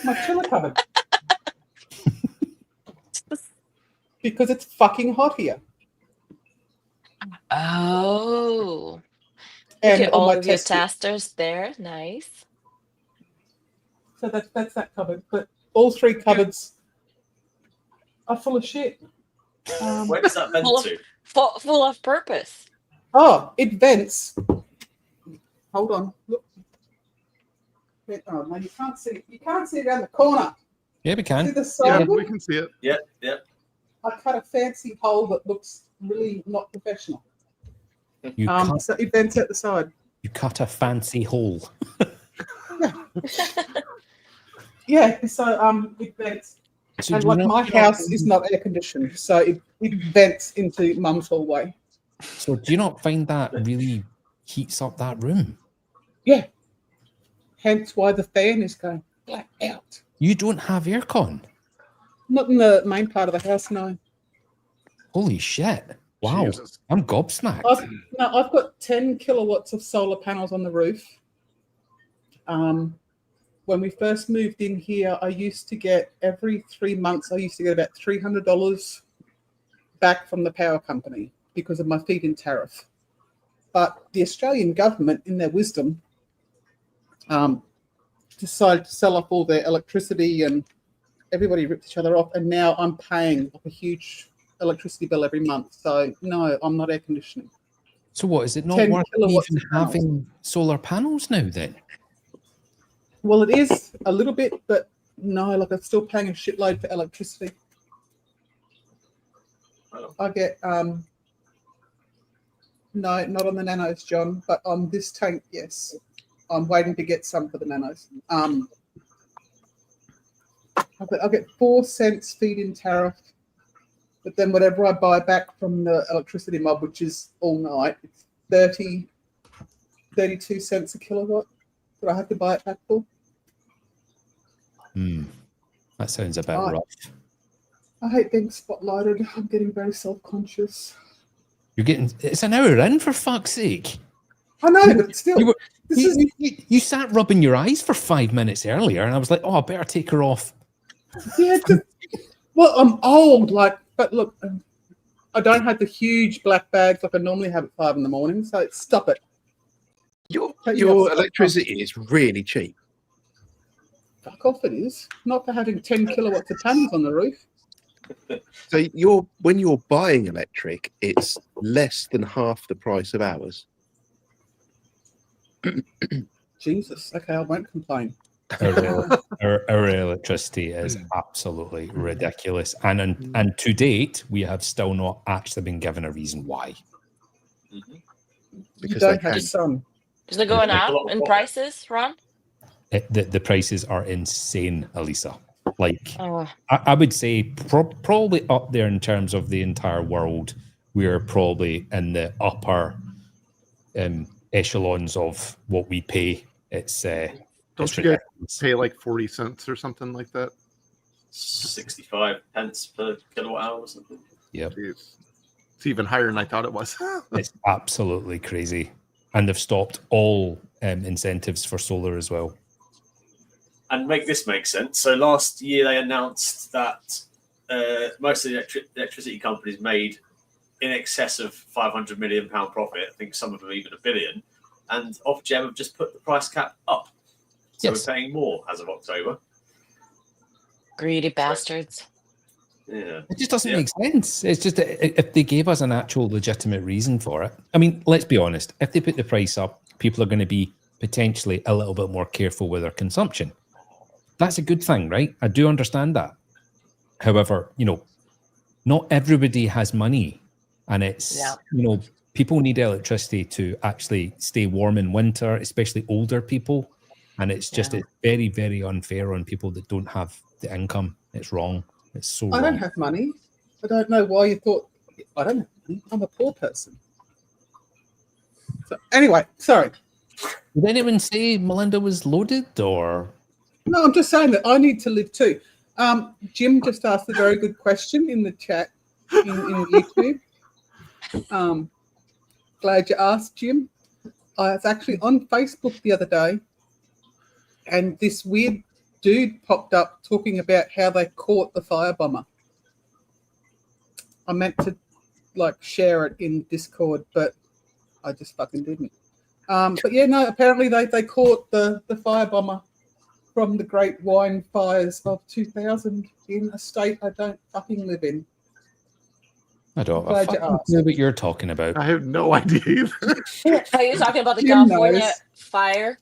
S1: My chiller cupboard. Because it's fucking hot here.
S5: oh.
S1: And
S5: Look at
S1: on
S5: all
S1: my
S5: of your
S1: test kit.
S5: testers there. Nice.
S1: So that's that cupboard. But all three cupboards are full of shit.
S6: Where's that meant
S5: Full of,
S6: to?
S5: full of purpose.
S1: Oh, it vents. Hold on. Look. Oh no, you can't see. You can't see around the corner.
S3: Yeah, we
S1: See
S3: can.
S1: the
S4: Yeah,
S1: side?
S4: we can see it.
S6: Yeah, yeah.
S1: I cut a fancy hole that looks really not professional.
S3: You cut,
S1: So it vents at the side.
S3: you cut a fancy hole.
S1: Yeah. So it vents.
S3: So
S1: And
S3: do you
S1: like
S3: not-
S1: my house is not air conditioned, so it vents into mum's hallway.
S3: So do you not find that really heats up that room?
S1: Yeah. Hence why the fan is going flat out.
S3: You don't have aircon.
S1: Not in the main part of the house, no.
S3: Holy shit! Wow,
S4: Jesus.
S3: I'm gobsmacked.
S1: I've got 10 kilowatts of solar panels on the roof. When we first moved in here, I used to get every 3 months, I used to get about $300 back from the power company because of my feed-in tariff. But the Australian government, in their wisdom, decided to sell off all their electricity and everybody ripped each other off. And now I'm paying like a huge electricity bill every month. So no, I'm not air conditioning.
S3: So what, is it not
S1: 10
S3: worth
S1: kilowatts
S3: even
S1: of panels.
S3: having solar panels now then?
S1: Well, it is a little bit, but no, like I'm still paying a shitload for electricity.
S6: Oh.
S1: I get no, not on the nanos, John, but on this tank, yes. I'm waiting to get some for the nanos. I'll get 4 cents feed-in tariff, but then whatever I buy back from the electricity mob, which is all night, it's 32 cents a kilowatt that I have to buy it back for.
S3: That sounds a bit
S1: Right.
S3: rough.
S1: I hate being spotlighted. I'm getting very self-conscious.
S3: You're getting, it's an hour in, for fuck's sake.
S1: I know, but still,
S3: You, were,
S1: this
S3: you,
S1: is
S3: you sat rubbing your eyes for 5 minutes earlier, and I was like, oh, I better take her off.
S1: yeah. Well, I'm old, like, but look, I don't have the huge black bags like I normally have at 5 in the morning. So stop it.
S7: Your
S1: Take me off.
S7: electricity is really cheap.
S1: Fuck off, it is. Not for having 10 kilowatts of panels on the roof.
S7: So when you're buying electric, it's less than half the price of ours.
S1: Jesus. Okay, I won't complain.
S3: Our electricity is absolutely ridiculous, and to date we have still not actually been given a reason why.
S1: You
S7: Because
S1: don't
S7: they
S1: have
S7: can.
S1: sun.
S5: Is it going
S6: Like a
S5: up
S6: lot of
S5: in
S6: what?
S5: prices, Ron?
S3: The prices are insane, Elisa. Like
S5: Oh,
S3: I would say probably up there in terms of the entire world. We're probably in the upper echelons of what we pay. It's
S4: Don't
S3: it's
S4: you guys
S3: ridiculous.
S4: pay like 40 cents or something like that?
S6: 65 pence per kilowatt hour or something.
S3: Yep.
S4: Jeez. It's even higher than I thought it was.
S3: It's absolutely crazy, and they've stopped all incentives for solar as well.
S6: And make this make sense. So last year they announced that most of the electricity companies made in excess of £500 million profit. I think some of them even $1 billion. And Ofgem have just put the price cap up. So
S3: Yes.
S6: we're paying more as of October.
S5: greedy bastards.
S6: Yeah.
S3: It just doesn't
S6: Yeah.
S3: make sense. It's just that if they gave us an actual legitimate reason for it. I mean, let's be honest. If they put the price up, people are going to be potentially a little bit more careful with their consumption. That's a good thing, right? I do understand that. However, not everybody has money, and it's,
S5: Yeah.
S3: people need electricity to actually stay warm in winter, especially older people. And it's just it's very, very unfair on people that don't have the income. It's wrong. It's so
S1: I
S3: wrong.
S1: don't have money. I don't know why you thought I don't have money. I'm a poor person. So anyway, sorry.
S3: Did anyone say Melinda was loaded, or?
S1: No, I'm just saying that I need to live too. Jim just asked a very good question in the chat in YouTube. Glad you asked, Jim. I was actually on Facebook the other day, and this weird dude popped up talking about how they caught the firebomber. I meant to share it in Discord, but I just fucking didn't. But yeah, no, apparently they caught the firebomber from the great wine fires of 2000 in a state I don't fucking live in.
S3: I don't
S1: Glad you
S3: fucking
S1: asked.
S3: know what you're talking about.
S4: I have no idea either.
S5: Are you talking about the
S1: Jim
S5: California
S1: knows.
S5: fire?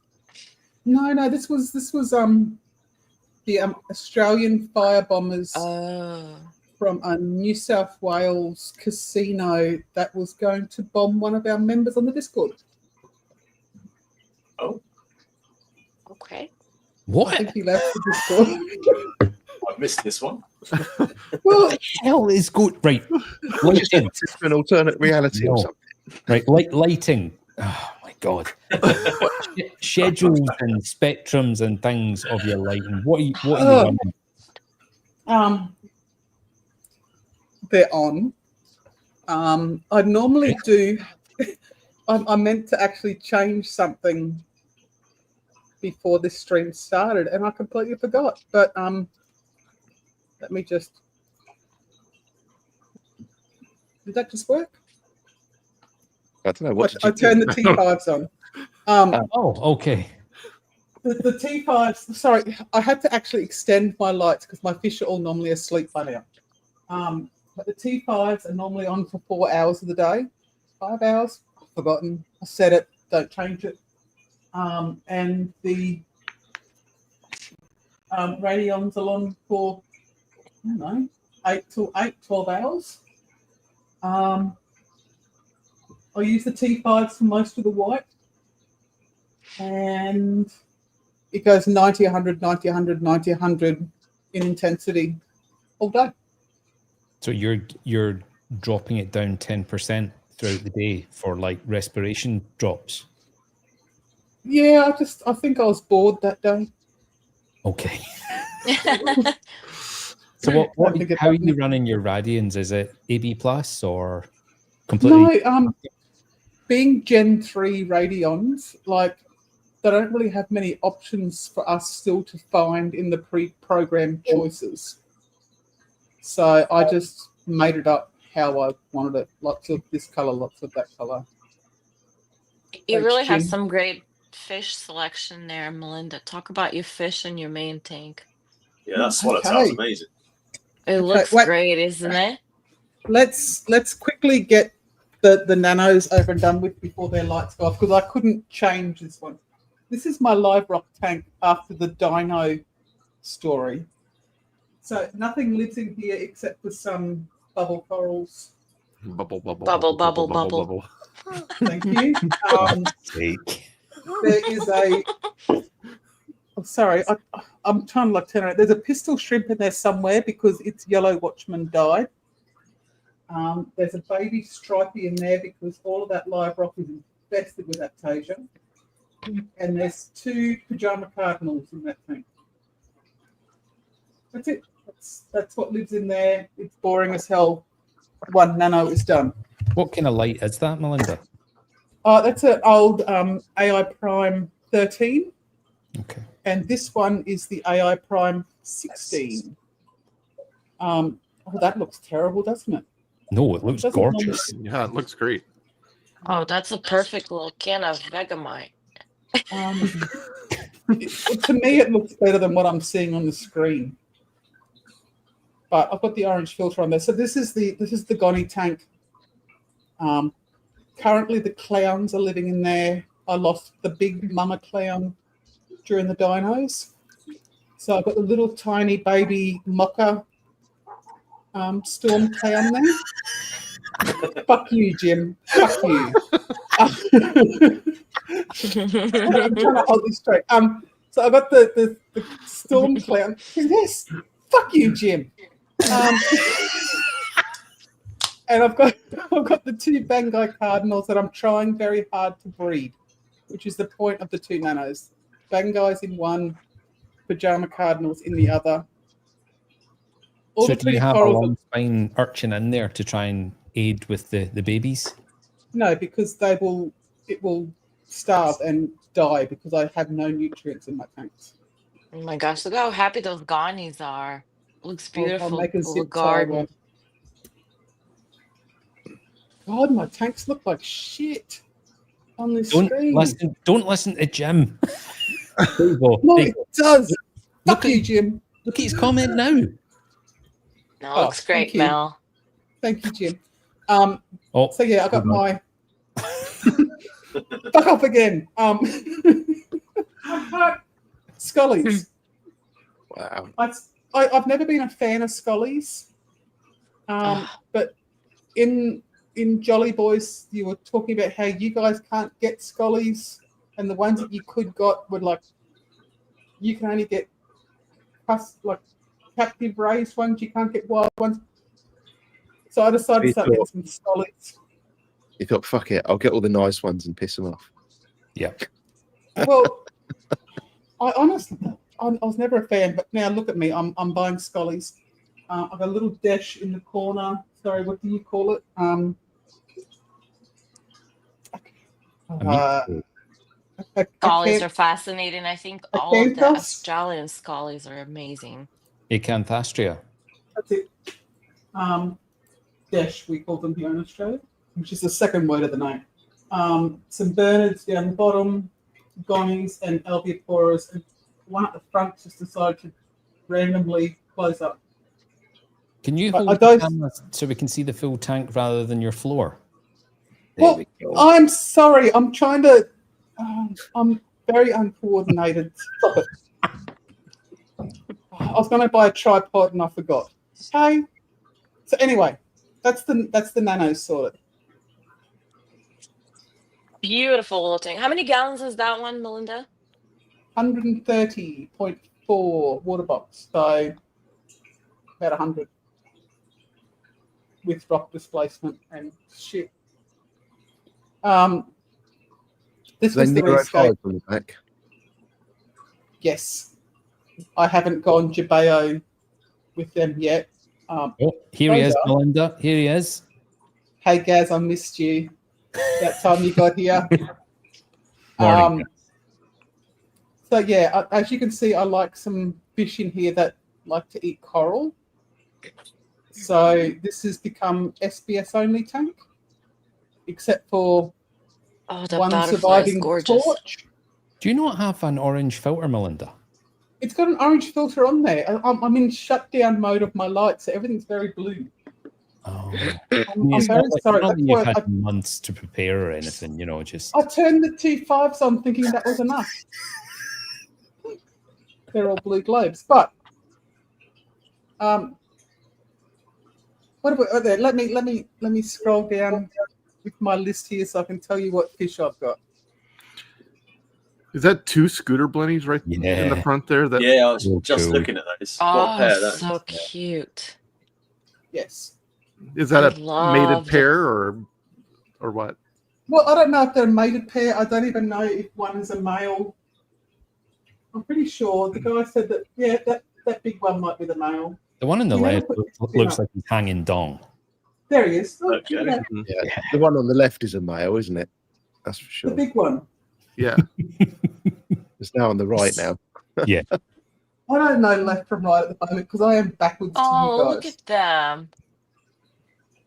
S1: No, this was the Australian fire bombers
S5: Oh.
S1: from a New South Wales casino that was going to bomb one of our members on the Discord.
S5: Okay.
S1: I
S3: What
S1: think he left the Discord.
S6: I've missed this one.
S1: Well,
S3: the hell is good? Right.
S7: What just
S3: Lighting.
S7: an alternate reality or
S3: No.
S7: something?
S3: Right. Lighting. Oh my God. Schedules and spectrums and things of your lighting. What are you running?
S1: they're on. I normally do. I meant to actually change something before this stream started, and I completely forgot. But let me just. Did that just work?
S7: I don't know. What did
S1: I
S7: you
S1: turned
S7: do?
S1: the T5s on.
S3: Oh, okay.
S1: The T5s. Sorry, I had to actually extend my lights because my fish are all normally asleep by now. But the T5s are normally on for 4 hours of the day. 5 hours. I've forgotten. I said it. Don't change it. And the Radeons are on for, I don't know, 12 hours. I use the T5s for most of the white. And it goes 90, 100, 90, 100, 90, 100 in intensity all day.
S3: So you're dropping it down 10% throughout the day for like respiration drops.
S1: Yeah, I think I was bored that day.
S3: Okay. So how are you running your Radians? Is it AB plus or completely?
S1: No, being Gen 3 Radeons, like they don't really have many options for us still to find in the pre-programmed choices. So I just made it up how I wanted it. Lots of this color, lots of that color.
S5: You really have
S1: Jim.
S5: some great fish selection there, Melinda. Talk about your fish in your main tank.
S6: Yeah, that swallowtail's
S1: Okay.
S6: amazing.
S5: It looks
S1: wait.
S5: great, isn't it?
S1: Let's quickly get the nanos over and done with before their lights go off because I couldn't change this one. This is my live rock tank after the dino story. So nothing lives in here except for some bubble corals.
S4: Bubble.
S5: Bubble.
S1: Thank you. There is a. Oh, sorry, I'm trying to turn around. There's a pistol shrimp in there somewhere because its yellow watchman died. There's a baby stripey in there because all of that live rock is infested with aptasia. And there's 2 pajama cardinals in that thing. That's it. That's what lives in there. It's boring as hell. 1 nano is done.
S3: What kind of light is that, Melinda?
S1: That's an old AI Prime 13.
S3: Okay.
S1: And this one is the AI Prime 16. That looks terrible, doesn't it?
S3: No, it looks
S1: Doesn't
S3: gorgeous.
S4: Yeah, it looks great.
S5: Oh, that's a perfect little can of Vegemite.
S1: To me, it looks better than what I'm seeing on the screen. But I've got the orange filter on there. So this is the Goni tank. Currently, the clowns are living in there. I lost the big mama clown during the dinos. So I've got the little tiny baby mocha storm clown there. Fuck you, Jim. Fuck you. I'm trying to hold this straight. So I've got the storm clown. Who's this? Fuck you, Jim. And I've got the 2 Bangai cardinals that I'm trying very hard to breed, which is the point of the 2 nanos. Bangais in one, pajama cardinals in the other. All
S3: So
S1: the
S3: do you
S1: pretty
S3: have a
S1: corals
S3: long spine urchin in there to try and aid with the babies?
S1: No, because it will starve and die because I have no nutrients in my tanks.
S5: Oh my gosh, look how happy those Ghanies are. Looks beautiful.
S1: I'll make a
S5: Little
S1: zip tie
S5: garden.
S1: one. God, my tanks look like shit on this screen.
S3: Don't listen to Jim. There you go.
S1: No,
S3: There you
S1: it
S3: go.
S1: does.
S3: Look
S1: Fuck you,
S3: at-
S1: Jim.
S3: Look at his comment now.
S5: No,
S1: Oh,
S5: looks great,
S1: thank you.
S5: Mel.
S1: Thank you, Jim.
S3: Oh,
S1: So yeah, I got
S3: hold on.
S1: my fuck off again. Scullies.
S7: Wow.
S1: I've never been a fan of Scullies, but in Jolly Boys, you were talking about how you guys can't get Scullies, and the ones that you could got were like you can only get like captive raised ones. You can't get wild ones. So I decided to start getting some Scullies.
S7: You thought, fuck it, I'll get all the nice ones and piss them off.
S3: Yeah.
S1: Well, I honestly, I was never a fan, but now look at me. I'm buying Scullies. I've got a little dash in the corner. Sorry, what do you call it?
S5: Scollies are fascinating. I think all of the Australian scollies are amazing.
S3: Acanthastria.
S1: That's it. Dash, we call them here in Australia, which is the second word of the name. Some Bernards down the bottom, Gonnies and Albiaporas, and one at the front just decided to randomly close up.
S3: Can you hold the camera so we can see the full tank rather than your floor?
S1: Well, I'm sorry. I'm trying to. I'm very uncoordinated. Stop it. I was going to buy a tripod and I forgot. Okay. So anyway, that's the nano sorted.
S5: Beautiful little tank. How many gallons is that one, Melinda?
S1: 130.4 water box. So about 100 with rock displacement and shit. This was the rescape.
S7: On the back.
S1: Yes, I haven't gone Jabeo with them yet.
S3: Here he is, Melinda. Here he is.
S1: Hey, Gaz, I missed you. That time you got here.
S3: Morning.
S1: So yeah, as you can see, I like some fish in here that like to eat coral. So this has become SBS only tank, except for one surviving torch.
S3: Do you not have an orange filter, Melinda?
S1: It's got an orange filter on there. I'm in shutdown mode of my light, so everything's very blue.
S3: Oh,
S1: I'm very sorry.
S3: Not that you've had months to prepare or anything, you know, just.
S1: I turned the T5s on thinking that was enough. They're all blue globes, but what about there? Let me scroll down with my list here so I can tell you what fish I've got.
S4: Is that two scooter blennies right in the front there? That
S6: yeah, I was just looking at those.
S5: Oh, so cute.
S1: Yes.
S4: Is that a mated pair or what?
S1: Well, I don't know if they're a mated pair. I don't even know if one is a male. I'm pretty sure the guy said that. Yeah, that big one might be the male.
S3: The one on the left looks like he's hanging dong.
S1: There he is. Oh,
S6: Okay.
S1: yeah.
S7: Yeah, the one on the left is a male, isn't it? That's for sure.
S1: The big one.
S4: Yeah.
S7: It's now on the right now.
S3: Yeah.
S1: I don't know left from right at the moment because I am backwards to you guys.
S5: Look at them.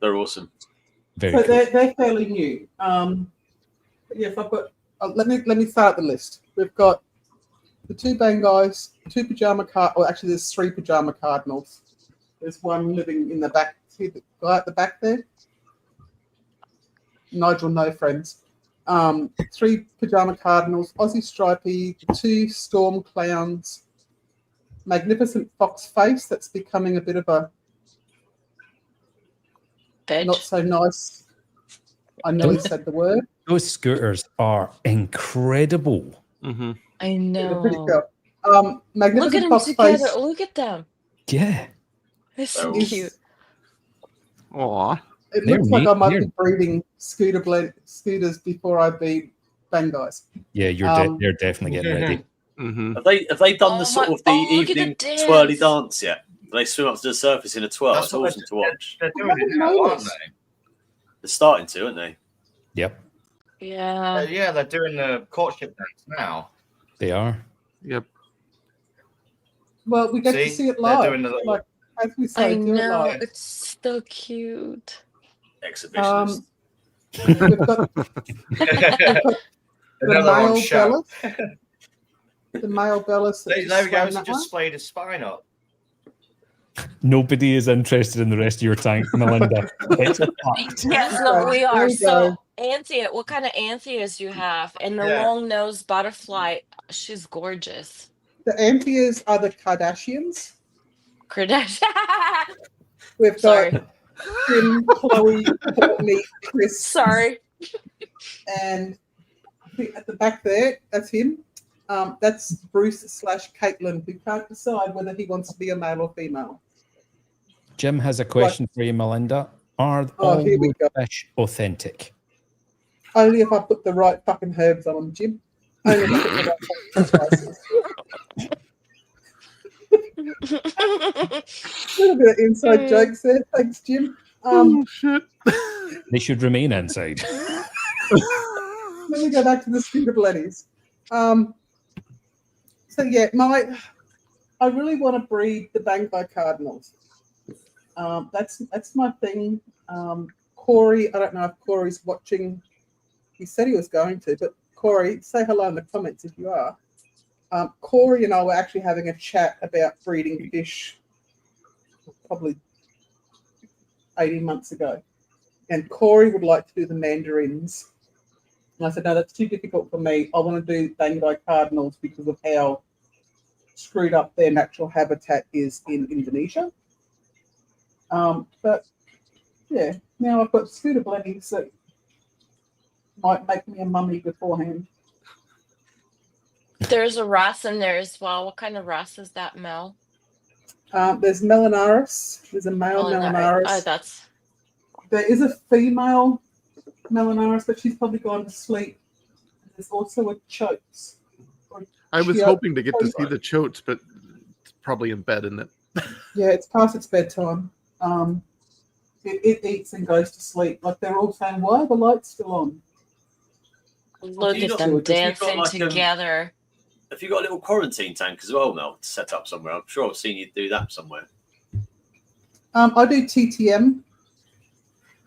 S6: They're awesome.
S3: Very
S1: So
S3: cool.
S1: they're fairly new. But yes, I've got. Let me start the list. We've got the two Bangais, two pajama actually there's three pajama cardinals. There's one living in the back. See the guy at the back there? Nigel, no friends. Three pajama cardinals, Aussie stripey, two storm clowns, magnificent fox face that's becoming a bit of a not so nice. I nearly said the word.
S3: Those scooters are incredible.
S4: Mm-hmm.
S5: I know.
S1: They're pretty cool. Magnificent
S5: Look at them
S1: fox
S5: together.
S1: face.
S5: Look at them.
S3: Yeah.
S5: They're so
S1: Is-
S5: cute.
S4: Aw.
S1: It
S3: They're
S1: looks like I
S3: neat.
S1: might
S3: They're-
S1: be breeding scooters before I be Bangais.
S3: Yeah, they're definitely getting ready.
S4: Mm-hmm.
S6: Have they done the sort of the
S5: look at the
S6: evening
S5: dance.
S6: twirly dance yet? They swim up to the surface in a twirl.
S8: That's
S6: It's
S8: what
S6: awesome to watch.
S8: They're doing it now, aren't they?
S6: They're starting to, aren't they?
S3: Yep,
S5: Yeah.
S8: Yeah, they're doing the courtship dance now.
S3: they are.
S4: Yep.
S1: Well, we get to
S8: See?
S1: see it
S8: They're
S1: live.
S8: doing the little-
S1: Like as we say,
S5: I
S1: do it
S5: know.
S1: live.
S5: It's so cute.
S6: Exhibitionist.
S1: We've got the
S8: Another one
S1: male
S8: shout.
S1: Bellas. The male Bellis.
S8: There we go. He just splayed his spine up.
S3: Nobody is interested in the rest of your tank, Melinda. It's fucked.
S5: Yes, no, we
S1: There
S5: are.
S1: we
S5: So,
S1: go.
S5: Anthea, what kind of Antheas you have? And the
S8: Yeah.
S5: long-nosed butterfly, she's gorgeous.
S1: The Amphias are the Kardashians.
S5: Kardashian.
S1: We've
S5: Sorry.
S1: got Kim, Chloe, Courtney, Chris,
S5: Sorry.
S1: and at the back there, that's him. That's Bruce/Caitlin, who can't decide whether he wants to be a male or female.
S3: Jim has a question for you, Melinda. Are
S1: Oh,
S3: all
S1: here we
S3: your
S1: go.
S3: fish authentic?
S1: Only if I put the right fucking herbs on them, Jim. Only if I put the right fucking spices. A little bit of inside jokes there. Thanks, Jim.
S4: Shit.
S3: They should remain inside.
S1: Let me go back to the Spirit Blennies. So yeah, I really want to breed the Bangor Cardinals. That's my thing. Corey, I don't know if Corey's watching. He said he was going to, but Corey, say hello in the comments if you are. Corey and I were actually having a chat about breeding fish probably 18 months ago. And Corey would like to do the mandarins. And I said, no, that's too difficult for me. I want to do Bangor Cardinals because of how screwed up their natural habitat is in Indonesia. But yeah, now I've got scooter blennies that might make me a mummy beforehand.
S5: There's a Ross in there as well. What kind of Ross is that, Mel?
S1: There's Melanaris. There's a male Melanaris.
S5: Oh, that's.
S1: There is a female Melanaris, but she's probably gone to sleep. There's also a Chotes.
S4: I was hoping to get to see the chotes, but it's probably in bed, isn't it?
S1: Yeah, it's past its bedtime. It eats and goes to sleep. Like they're all saying, why are the lights still on?
S5: Look
S6: you
S5: at
S6: not-
S5: them
S6: have you got,
S5: dancing
S6: like,
S5: together.
S6: Have you got a little quarantine tank as well, Mel, to set up somewhere? I'm sure I've seen you do that somewhere.
S1: I do TTM.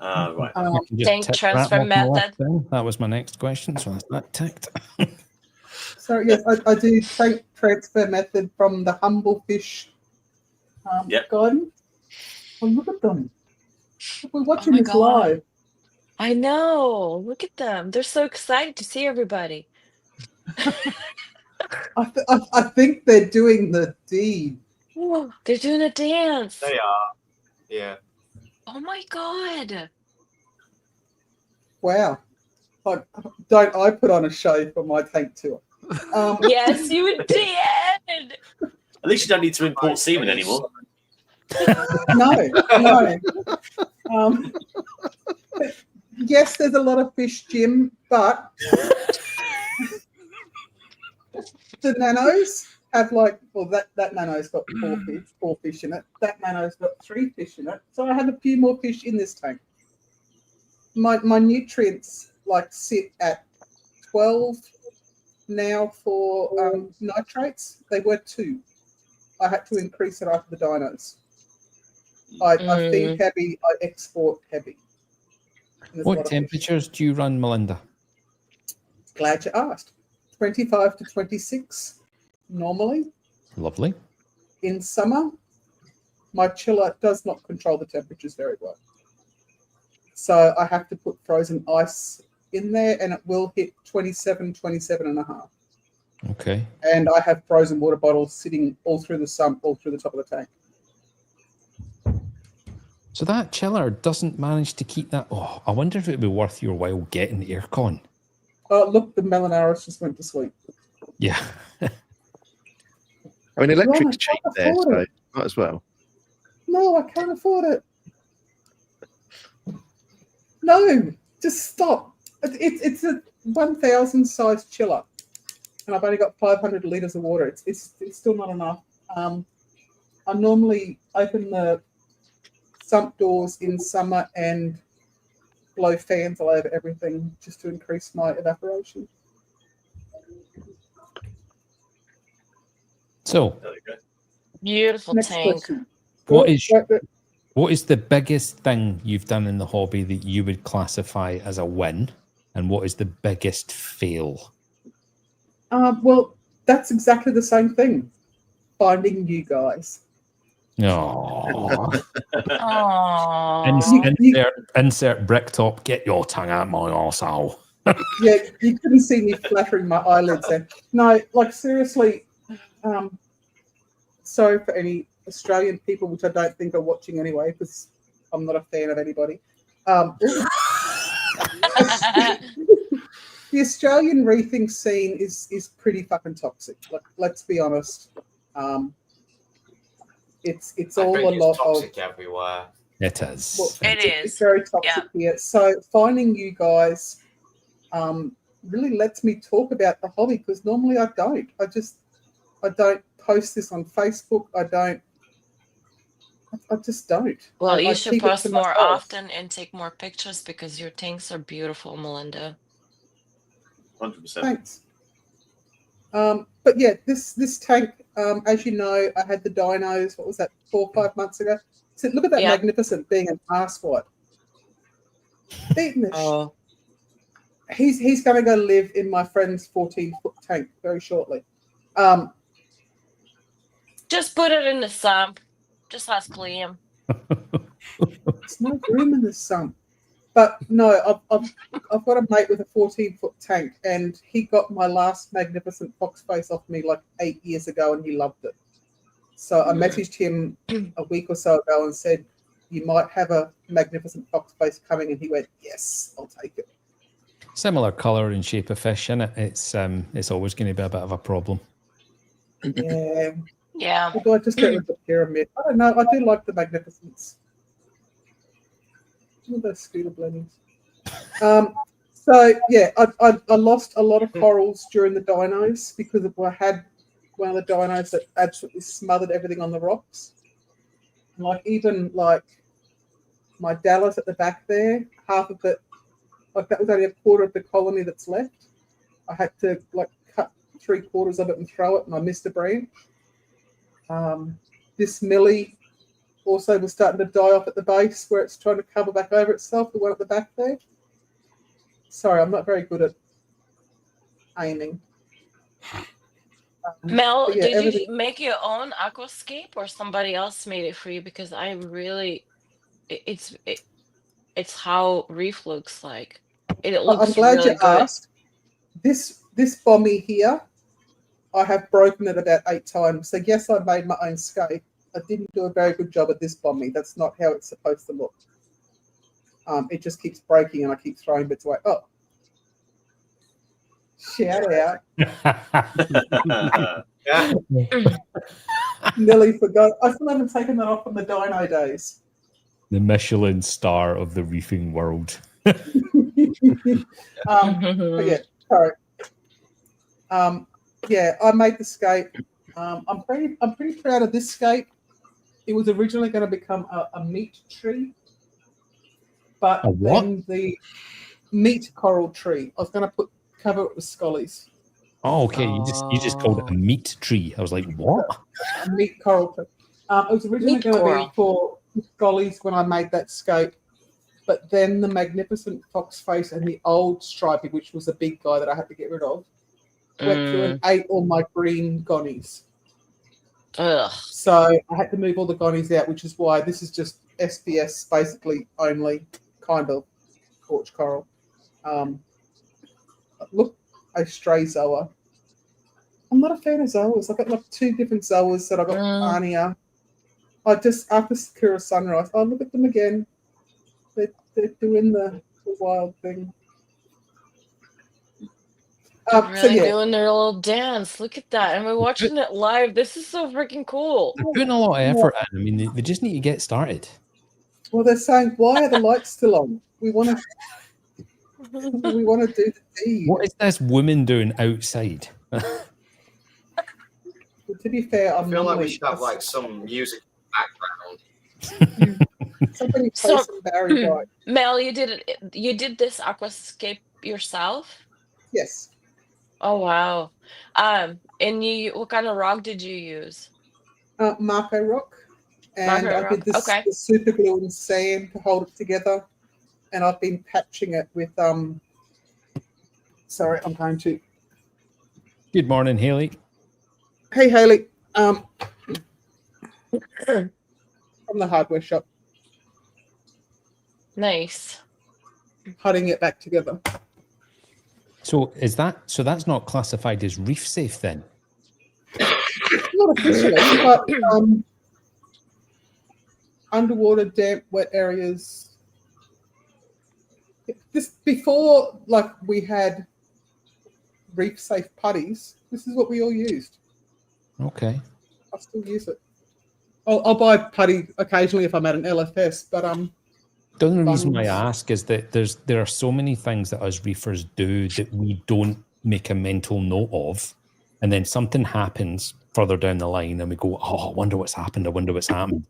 S6: Right.
S3: You can just
S5: Tank
S3: tick
S5: transfer
S3: that off my list
S5: method.
S3: then. That was my next question, so that's that ticked.
S1: So yes, I do tank transfer method from the Humble Fish garden. Oh, look at them. We're watching
S5: my
S1: this
S5: God.
S1: live.
S5: I know. Look at them. They're so excited to see everybody.
S1: I think they're doing the deed.
S5: Whoa, they're doing a dance.
S8: They are. Yeah.
S5: Oh my God.
S1: Wow. Like, don't I put on a show for my tank tour?
S5: Yes, you did.
S6: At least you don't need to import semen anymore.
S1: No. But yes, there's a lot of fish, Jim, but the nanos have that nano's got four fish in it. That nano's got 3 fish in it. So I have a few more fish in this tank. My nutrients sit at 12 now for nitrates. They were 2. I had to increase it after the dinos. I feed heavy, I export heavy.
S3: What temperatures do you run, Melinda?
S1: Glad you asked. 25 to 26 normally.
S3: Lovely.
S1: In summer, my chiller does not control the temperatures very well. So I have to put frozen ice in there and it will hit 27 and a half.
S3: Okay.
S1: And I have frozen water bottles sitting all through the sump, all through the top of the tank.
S3: So that chiller doesn't manage to keep that. Oh, I wonder if it would be worth your while getting the aircon.
S1: Oh, look, the Melanaris just went to sleep.
S3: Yeah.
S7: I mean, electric's
S1: Right,
S7: cheap
S1: I
S7: there,
S1: afford
S7: so
S1: it.
S7: might as well.
S1: No, I can't afford it. No, just stop. It's a 1,000 size chiller. And I've only got 500 litres of water. It's still not enough. I normally open the sump doors in summer and blow fans all over everything just to increase my evaporation.
S3: So,
S6: There you go.
S5: Beautiful
S1: Next
S5: tank.
S1: question.
S3: What
S1: Oh,
S3: is-
S1: right there.
S3: what is the biggest thing you've done in the hobby that you would classify as a win? And what is the biggest fail?
S1: Well, That's exactly the same thing. Finding you guys.
S3: Oh.
S5: Aww.
S3: Insert bricktop. Get your tongue out my arsehole.
S1: Yeah, you couldn't see me flattering my eyelids then. No, like seriously, sorry for any Australian people, which I don't think are watching anyway, because I'm not a fan of anybody. The Australian reefing scene is pretty fucking toxic. Like, let's be honest. It's all a lot
S8: toxic
S1: of
S8: everywhere.
S3: It is.
S1: Well,
S5: It
S1: it's
S5: is.
S1: very toxic here. So finding you guys really lets me talk about the hobby, because normally I don't. I don't post this on Facebook. I just don't.
S5: Well,
S1: I
S5: you should
S1: keep it
S5: post
S1: to
S5: more
S1: myself.
S5: often and take more pictures because your tanks are beautiful, Melinda.
S6: 100%.
S1: Thanks. But yeah, this tank, as you know, I had the dinos. What was that? 4 or 5 months ago. So look at that magnificent being an asswipe. Beating the
S5: Oh,
S1: He's going to go live in my friend's 14-foot tank very shortly.
S5: just put it in the sump. Just ask Liam.
S1: There's no room in the sump. But no, I've got a mate with a 14-foot tank, and he got my last magnificent fox face off me like 8 years ago, and he loved it. So I messaged him a week or so ago and said, "You might have a magnificent fox face coming," and he went, "Yes, I'll take it."
S3: Similar colour and shape of fish, innit? It's always going to be a bit of a problem.
S1: Yeah.
S5: Yeah.
S1: Or do I just get rid of the pyramid? I don't know. I do like the magnificence. All those scooter blendings. So yeah, I lost a lot of corals during the dinos because I had one of the dinos that absolutely smothered everything on the rocks. Like even like my Dallas at the back there, half of it, like that was only a quarter of the colony that's left. I had to like cut 3/4 of it and throw it, and I missed a branch. This Millie also was starting to die off at the base where it's trying to cover back over itself, the one at the back there. Sorry, I'm not very good at aiming.
S5: Mel,
S1: but yeah,
S5: did
S1: everything-
S5: you make your own aquascape or somebody else made it for you? Because I really, it's how reef looks like. It looks
S1: I'm glad
S5: really
S1: you
S5: good.
S1: asked. This bommy here, I have broken it about 8 times. So yes, I made my own scape. I didn't do a very good job at this bommy. That's not how it's supposed to look. It just keeps breaking, and I keep throwing bits away. Oh, shout out! Nearly forgot. I still haven't taken that off from the dino days.
S3: The Michelin star of the reefing world.
S1: But yeah, sorry. Yeah, I made the scape. I'm pretty proud of this scape. It was originally going to become a meat tree, but
S3: A what?
S1: then the meat coral tree. I was going to cover it with scollies.
S3: Oh, okay. You just called it a meat tree. I was like, what?
S1: A meat coral tree. It was originally
S5: Meat
S1: going to
S5: coral.
S1: be for scollies when I made that scape, but then the magnificent fox face and the old stripey, which was a big guy that I had to get rid of, went through and ate all my green gonnies.
S5: Ugh.
S1: So I had to move all the gonnies out, which is why this is just SBS basically only, kind of, torch coral. Look, a stray zoa. I'm not a fan of zoas. I've got like 2 different zoas that I got Arnia. After Sakura Sunrise, I look at them again. They're doing the wild thing.
S5: They're really doing their little dance. Look at that. And we're watching it live. This is so freaking cool.
S3: They're putting a lot of effort in. I mean, they just need to get started.
S1: Well, they're saying, why are the lights still on? We want to do the deed.
S3: What is this woman doing outside?
S1: Well, to be fair,
S8: I feel like we should have like some music background.
S1: Somebody play some Barry White.
S5: Mel, you did this aquascape yourself?
S1: Yes.
S5: Oh wow. And what kind of rock did you use?
S1: Marco rock. And
S5: Marco
S1: I
S5: rock,
S1: did this
S5: okay.
S1: the super glue and sand to hold it together. And I've been patching it with sorry, I'm going to
S3: Good morning, Haley.
S1: Hey, Haley. From the hardware shop,
S5: Nice.
S1: putting it back together.
S3: So that's not classified as reef safe then?
S1: Not officially, but underwater, damp, wet areas. This before, like we had reef safe putties. This is what we all used.
S3: Okay.
S1: I still use it. I'll buy putty occasionally if I'm at an LFS, but
S3: The only reason why I
S1: Buns.
S3: ask is that there are so many things that us reefers do that we don't make a mental note of, and then something happens further down the line, and we go, "Oh, I wonder what's happened. I wonder what's happened."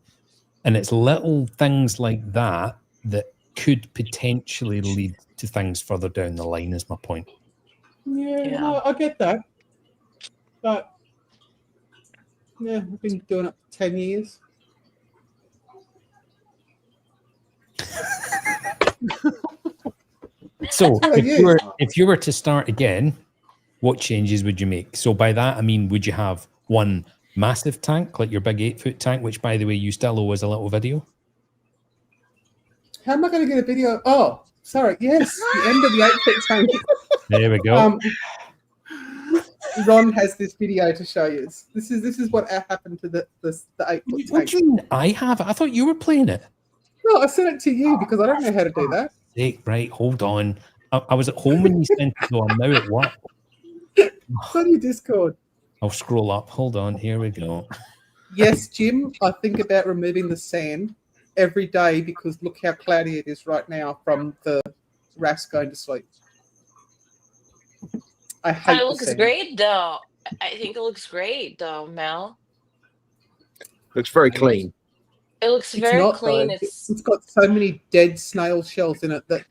S3: And it's little things like that that could potentially lead to things further down the line. Is my point.
S1: yeah, no, I get that. But yeah, I've been doing it for 10 years.
S3: So
S1: That's what I
S3: if you were to start again, what changes would you make? So by that I mean, would you have one massive tank like your big 8-foot tank, which by the way you still owe us a little video?
S1: How am I going to get a video? Oh, sorry. Yes, the end of the 8-foot tank.
S3: There we go.
S1: Ron has this video to show you. This is what happened to the 8-foot
S3: What
S1: tank.
S3: do you mean I have it? I thought you were playing it.
S1: No, I sent it to you because I don't know how to do that.
S3: Right, hold on. I was at home when you sent it, so I'm now at work.
S1: It's on your Discord.
S3: I'll scroll up. Hold on. Here we go.
S1: Yes, Jim, I think about removing the sand every day because look how cloudy it is right now from the RAS going to sleep. I hate
S5: It
S1: the
S5: looks
S1: sand.
S5: great though. I think it looks great though, Mel.
S7: Looks very clean.
S5: It looks
S1: It's
S5: very
S1: not,
S5: clean.
S1: though.
S5: It's
S1: It's got so many dead snail shells in it that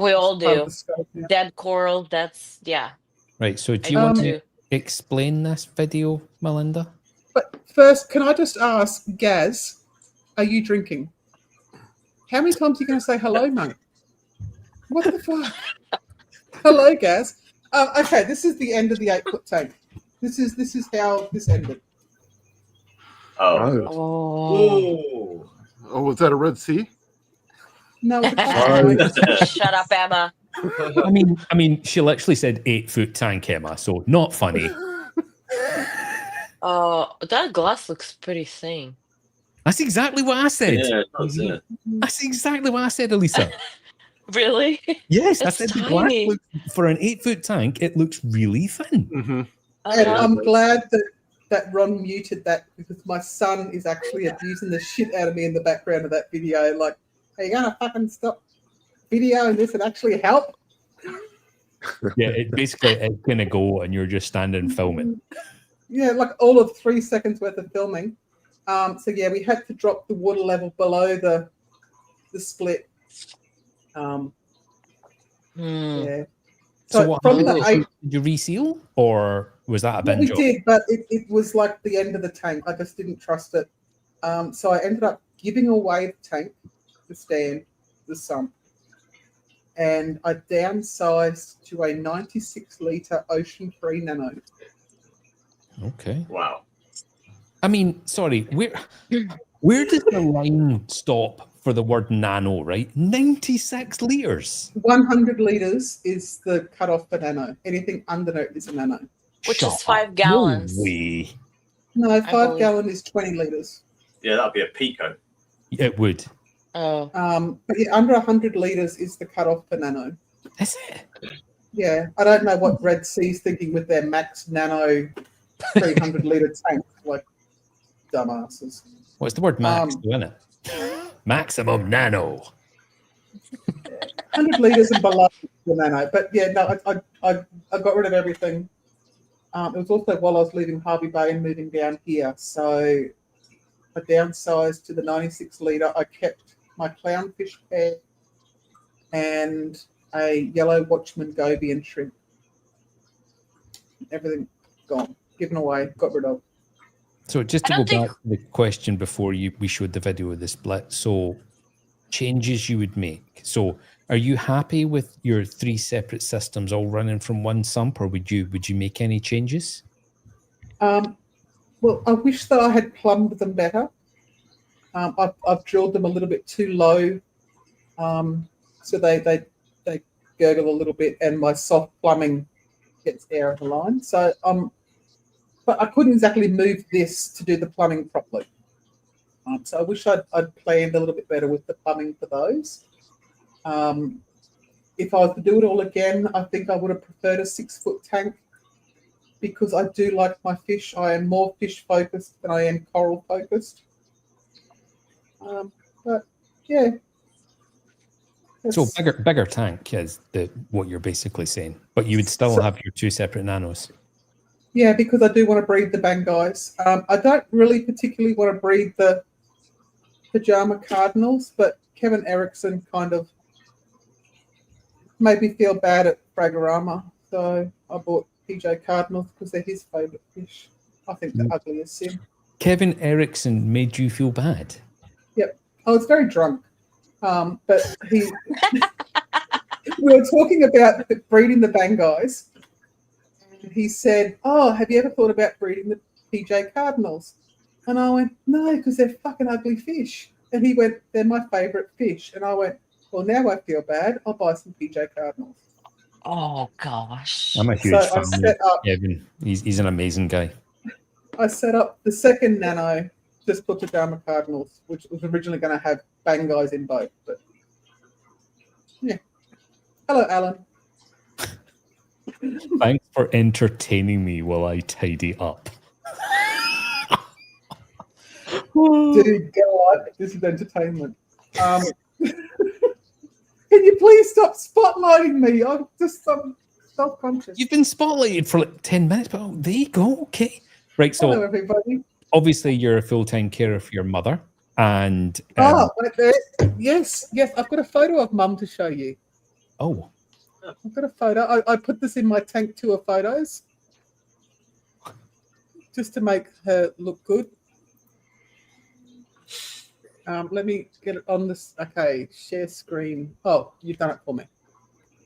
S5: we all
S1: part of
S5: do.
S1: the scope now.
S5: Dead coral, that's yeah.
S3: Right. So do
S5: I
S3: you
S5: do
S3: want
S5: too.
S3: to explain this video, Melinda?
S1: But first, can I just ask, Gaz, are you drinking? How many times are you going to say hello, mate? What the fuck? Hello, Gaz. Okay, this is the end of the 8-foot tank. This is how this ended.
S6: Oh.
S5: Oh.
S4: Oh, was that a Red Sea?
S1: No, it's a plastic tank.
S5: Shut up, Emma.
S3: I mean, she literally said 8-foot tank, Emma. So not funny.
S5: Oh, that glass looks pretty thin.
S3: That's exactly what I said.
S6: Yeah, it does, yeah.
S3: That's exactly what I said, Elisa.
S5: Really?
S3: Yes, I
S5: It's
S3: said the glass
S5: tiny.
S3: looks, for an 8-foot tank, it looks really thin.
S4: Mm-hmm.
S1: And
S5: Uh-huh.
S1: I'm glad that Ron muted that because my son is actually abusing the shit out of me in the background of that video. Like, are you gonna fucking stop videoing this and actually help?
S3: Yeah, it basically it's gonna go and you're just standing filming.
S1: Yeah, like all of 3 seconds worth of filming. So yeah, we had to drop the water level below the split.
S5: Hmm.
S1: Yeah.
S3: So
S1: So
S3: what
S1: from
S3: happened?
S1: the 8,
S3: Did you reseal, or was that a
S1: well,
S3: bin
S1: we
S3: job?
S1: did, but it was like the end of the tank. I just didn't trust it. So I ended up giving away the tank, the stand, the sump, and I downsized to a 96-litre ocean-free nano.
S3: Okay.
S6: Wow.
S3: I mean, sorry, where does the line stop for the word nano, right? 96 litres.
S1: 100 litres is the cutoff for nano. Anything under it is a nano.
S5: Which
S3: Shut
S5: is 5
S3: up.
S5: gallons.
S3: No way.
S1: No, 5
S5: believe-
S1: gallon is 20 litres.
S6: Yeah, that'd be a pico.
S3: It would.
S5: Oh.
S1: But yeah, under 100 litres is the cutoff for nano.
S3: Is it?
S1: Yeah, I don't know what Red Sea's thinking with their max nano 300-litre tank, like dumbasses.
S3: What's the word max, isn't it? Maximum nano.
S1: 100 litres and below the nano. But yeah, no, I got rid of everything. It was also while I was leaving Harvey Bay and moving down here. So I downsized to the 96-litre. I kept my clownfish pair and a yellow Watchman goby and shrimp. Everything gone, given away, got rid of.
S3: So just to
S5: I
S3: go
S5: don't
S3: back to the question before we showed the video of the split. So changes you would make. So are you happy with your 3 separate systems all running from one sump, or would you make any changes?
S1: Well, I wish that I had plumbed them better. I've drilled them a little bit too low, so they gurgle a little bit, and my soft plumbing gets air of the line. So but I couldn't exactly move this to do the plumbing properly. So I wish I'd planned a little bit better with the plumbing for those. If I was to do it all again, I think I would have preferred a 6-foot tank because I do like my fish. I am more fish focused than I am coral focused. But yeah.
S3: So bigger tank is what you're basically saying, but you would still have your 2 separate nanos.
S1: Yeah, because I do want to breed the Bangais. I don't really particularly want to breed the pajama cardinals, but Kevin Erickson kind of made me feel bad at Fragorama, so I bought PJ cardinals because they're his favourite fish. I think they're ugly as sin.
S3: Kevin Erickson made you feel bad?
S1: Yep. I was very drunk, but we were talking about breeding the Bangais, and he said, "Oh, have you ever thought about breeding the PJ cardinals?" And I went, "No, because they're fucking ugly fish." And he went, "They're my favourite fish." And I went, "Well, now I feel bad. I'll buy some PJ cardinals."
S5: Oh gosh.
S3: I'm a huge
S1: So I
S3: fan
S1: set
S3: of
S1: up-
S3: Kevin. He's an amazing guy.
S1: I set up the second nano just for pajama cardinals, which was originally going to have Bangais in both. But yeah. Hello, Alan.
S3: Thanks for entertaining me while I tidy up.
S1: Dude, God, this is entertainment. Can you please stop spotlighting me? I'm just self-conscious.
S3: You've been spotlighted for like 10 minutes, but there you go. Okay. Right. So
S1: Hello, everybody.
S3: obviously you're a full-time carer for your mother. And
S1: Right there. Yes, I've got a photo of Mum to show you.
S3: oh,
S1: I've got a photo. I put this in my tank tour photos just to make her look good. Let me get it on this. Okay, share screen. Oh, you've done it for me.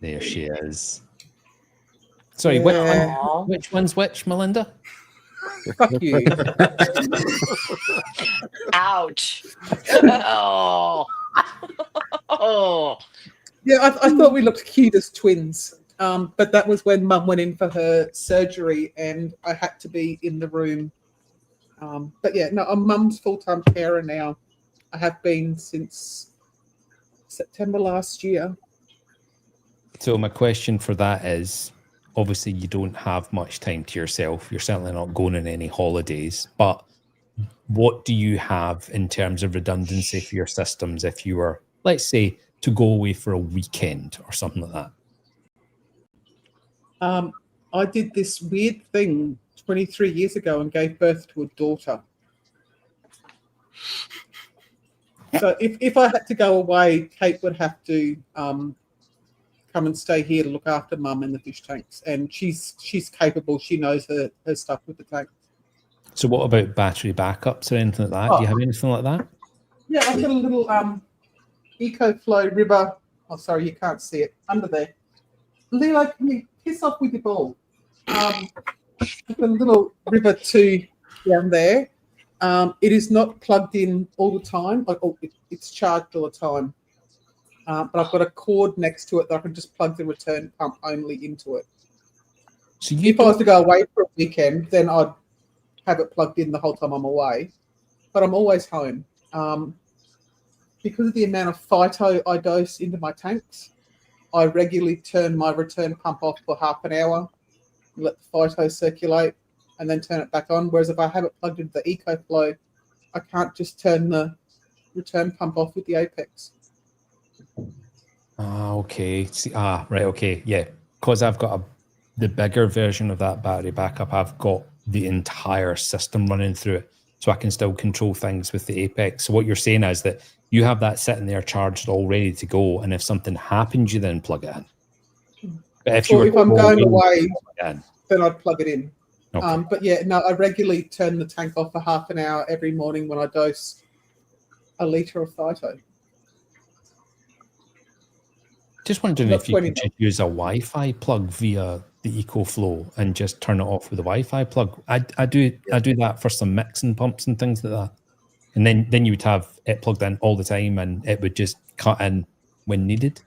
S3: there she is. Sorry,
S1: Yeah.
S3: which one's which, Melinda?
S1: Fuck you.
S5: Ouch. Oh. Oh.
S1: Yeah, I thought we looked cute as twins. But that was when Mum went in for her surgery and I had to be in the room. But yeah, no, I'm Mum's full-time carer now. I have been since September last year.
S3: So my question for that is, obviously you don't have much time to yourself. You're certainly not going on any holidays, but what do you have in terms of redundancy for your systems if you were, let's say, to go away for a weekend or something like that?
S1: I did this weird thing 23 years ago and gave birth to a daughter. So if I had to go away, Kate would have to come and stay here to look after Mum and the fish tanks. And she's capable. She knows her stuff with the tank.
S3: So what about battery backups or anything like that? Do you have anything like that?
S1: Yeah, I've got a little EcoFlow River. Oh, sorry, you can't see it under there. Lilo, can you piss off with your ball? I've got a little River 2 down there. It is not plugged in all the time. It's charged all the time. But I've got a cord next to it that I can just plug the return pump only into it.
S3: So
S1: if I was to go away for a weekend, then I'd have it plugged in the whole time I'm away. But I'm always home. Because of the amount of phyto I dose into my tanks, I regularly turn my return pump off for half an hour, let the phyto circulate, and then turn it back on. Whereas if I have it plugged into the EcoFlow, I can't just turn the return pump off with the Apex.
S3: Okay. See, right. Okay. Yeah. Because I've got the bigger version of that battery backup, I've got the entire system running through it. So I can still control things with the Apex. So what you're saying is that you have that sitting there charged all ready to go. And if something happens, you then plug it in. But if
S1: I'm going away, then I'd plug it in.
S3: Okay.
S1: But yeah, no, I regularly turn the tank off for half an hour every morning when I dose a litre of phyto.
S3: Just wondering if you could just use a Wi-Fi plug via the EcoFlow and just turn it off with a Wi-Fi plug. I do that for some mixing pumps and things like that. And then you would have it plugged in all the time and it would just cut in when needed.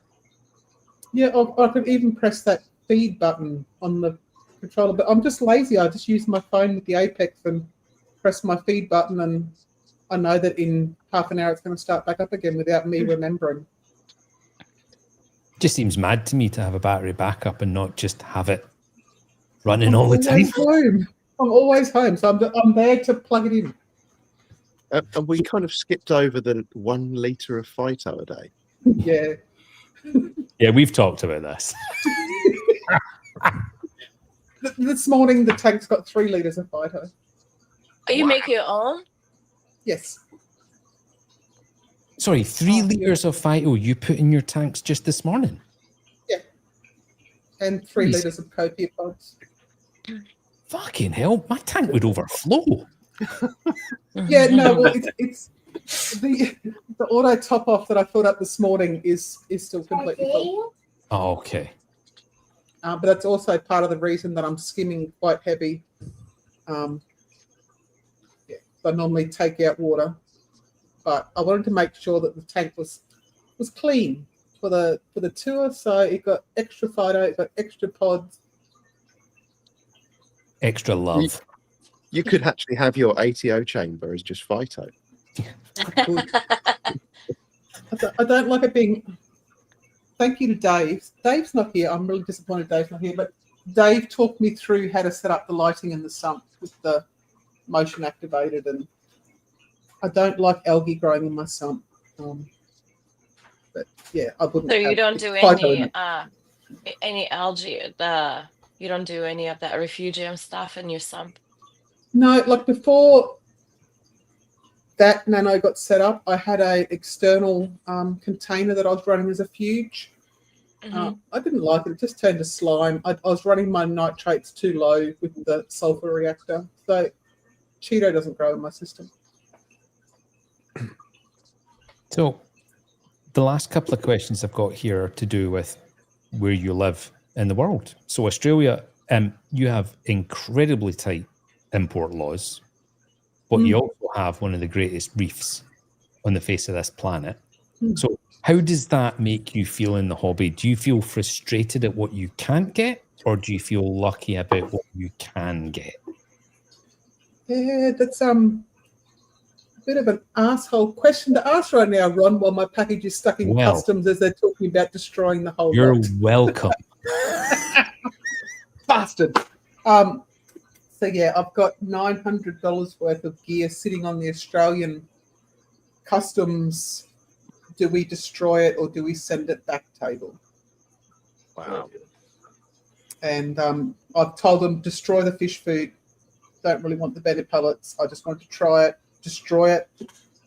S1: Yeah, I could even press that feed button on the controller, but I'm just lazy. I just use my phone with the Apex and press my feed button, and I know that in half an hour it's going to start back up again without me remembering.
S3: Just seems mad to me to have a battery backup and not just have it running all the time.
S1: I'm always home, so I'm there to plug it in.
S7: And we kind of skipped over the 1 litre of Phyto a day.
S1: Yeah.
S3: Yeah, we've talked about this.
S1: This morning, the tank's got 3 litres of Phyto.
S5: Are you making your own?
S1: Yes.
S3: Sorry, 3 litres of Phyto you put in your tanks just this morning?
S1: Yeah. And 3
S3: Jeez.
S1: litres of Copia pods.
S3: Fucking hell, my tank would overflow.
S1: Yeah, no, well, it's the auto top off that I filled up this morning is still completely full.
S3: Oh, okay.
S1: But that's also part of the reason that I'm skimming quite heavy. I normally take out water, but I wanted to make sure that the tank was clean for the tour. So it got extra Phyto, it got extra pods,
S3: Extra love.
S7: You could actually have your ATO chamber as just Phyto.
S1: I don't like it being. Thank you to Dave. Dave's not here. I'm really disappointed Dave's not here. But Dave talked me through how to set up the lighting in the sump with the motion activated, and I don't like algae growing in my sump. But yeah, I wouldn't.
S5: So you don't do any algae. You don't do any of that refugium stuff in your sump.
S1: No, like before that nano got set up, I had a external container that I was running as a fuge. I didn't like it. It just turned to slime. I was running my nitrates too low with the sulfur reactor. So Cheeto doesn't grow in my system.
S3: So the last couple of questions I've got here are to do with where you live in the world. So Australia, you have incredibly tight import laws, but you also have one of the greatest reefs on the face of this planet. So how does that make you feel in the hobby? Do you feel frustrated at what you can't get, or do you feel lucky about what you can get?
S1: Yeah, that's a bit of an asshole question to ask right now, Ron, while my package is stuck in customs as they're talking about destroying the whole
S3: You're
S1: lot.
S3: welcome.
S1: Bastard. So yeah, I've got $900 worth of gear sitting on the Australian customs. Do we destroy it or do we send it back table?
S7: Wow.
S1: And I've told them destroy the fish food. Don't really want the bedded pellets. I just want to try it, destroy it.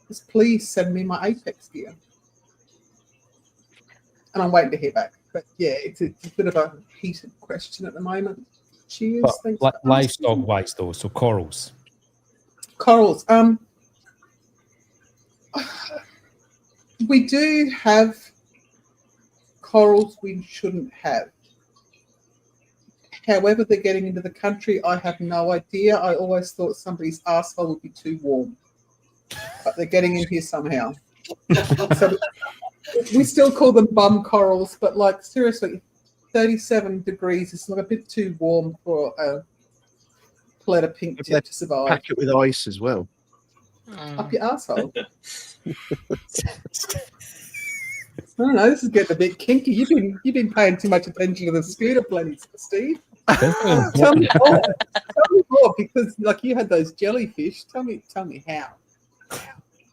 S1: Just please send me my Apex gear. And I'm waiting to hear back. But yeah, it's a bit of a heated question at the moment. Cheers.
S3: But livestock wise though, so corals.
S1: Corals. We do have corals we shouldn't have. However, they're getting into the country, I have no idea. I always thought somebody's asshole would be too warm. But they're getting in here somehow. So we still call them bum corals, but like seriously, 37 degrees is like a bit too warm for a pleta pink tip to survive.
S7: Pack it with ice as well.
S1: Up your asshole. I don't know. This is getting a bit kinky. You've been paying too much attention to the scooter plenty, Steve. Tell me more. Tell me more, because like you had those jellyfish. Tell me how.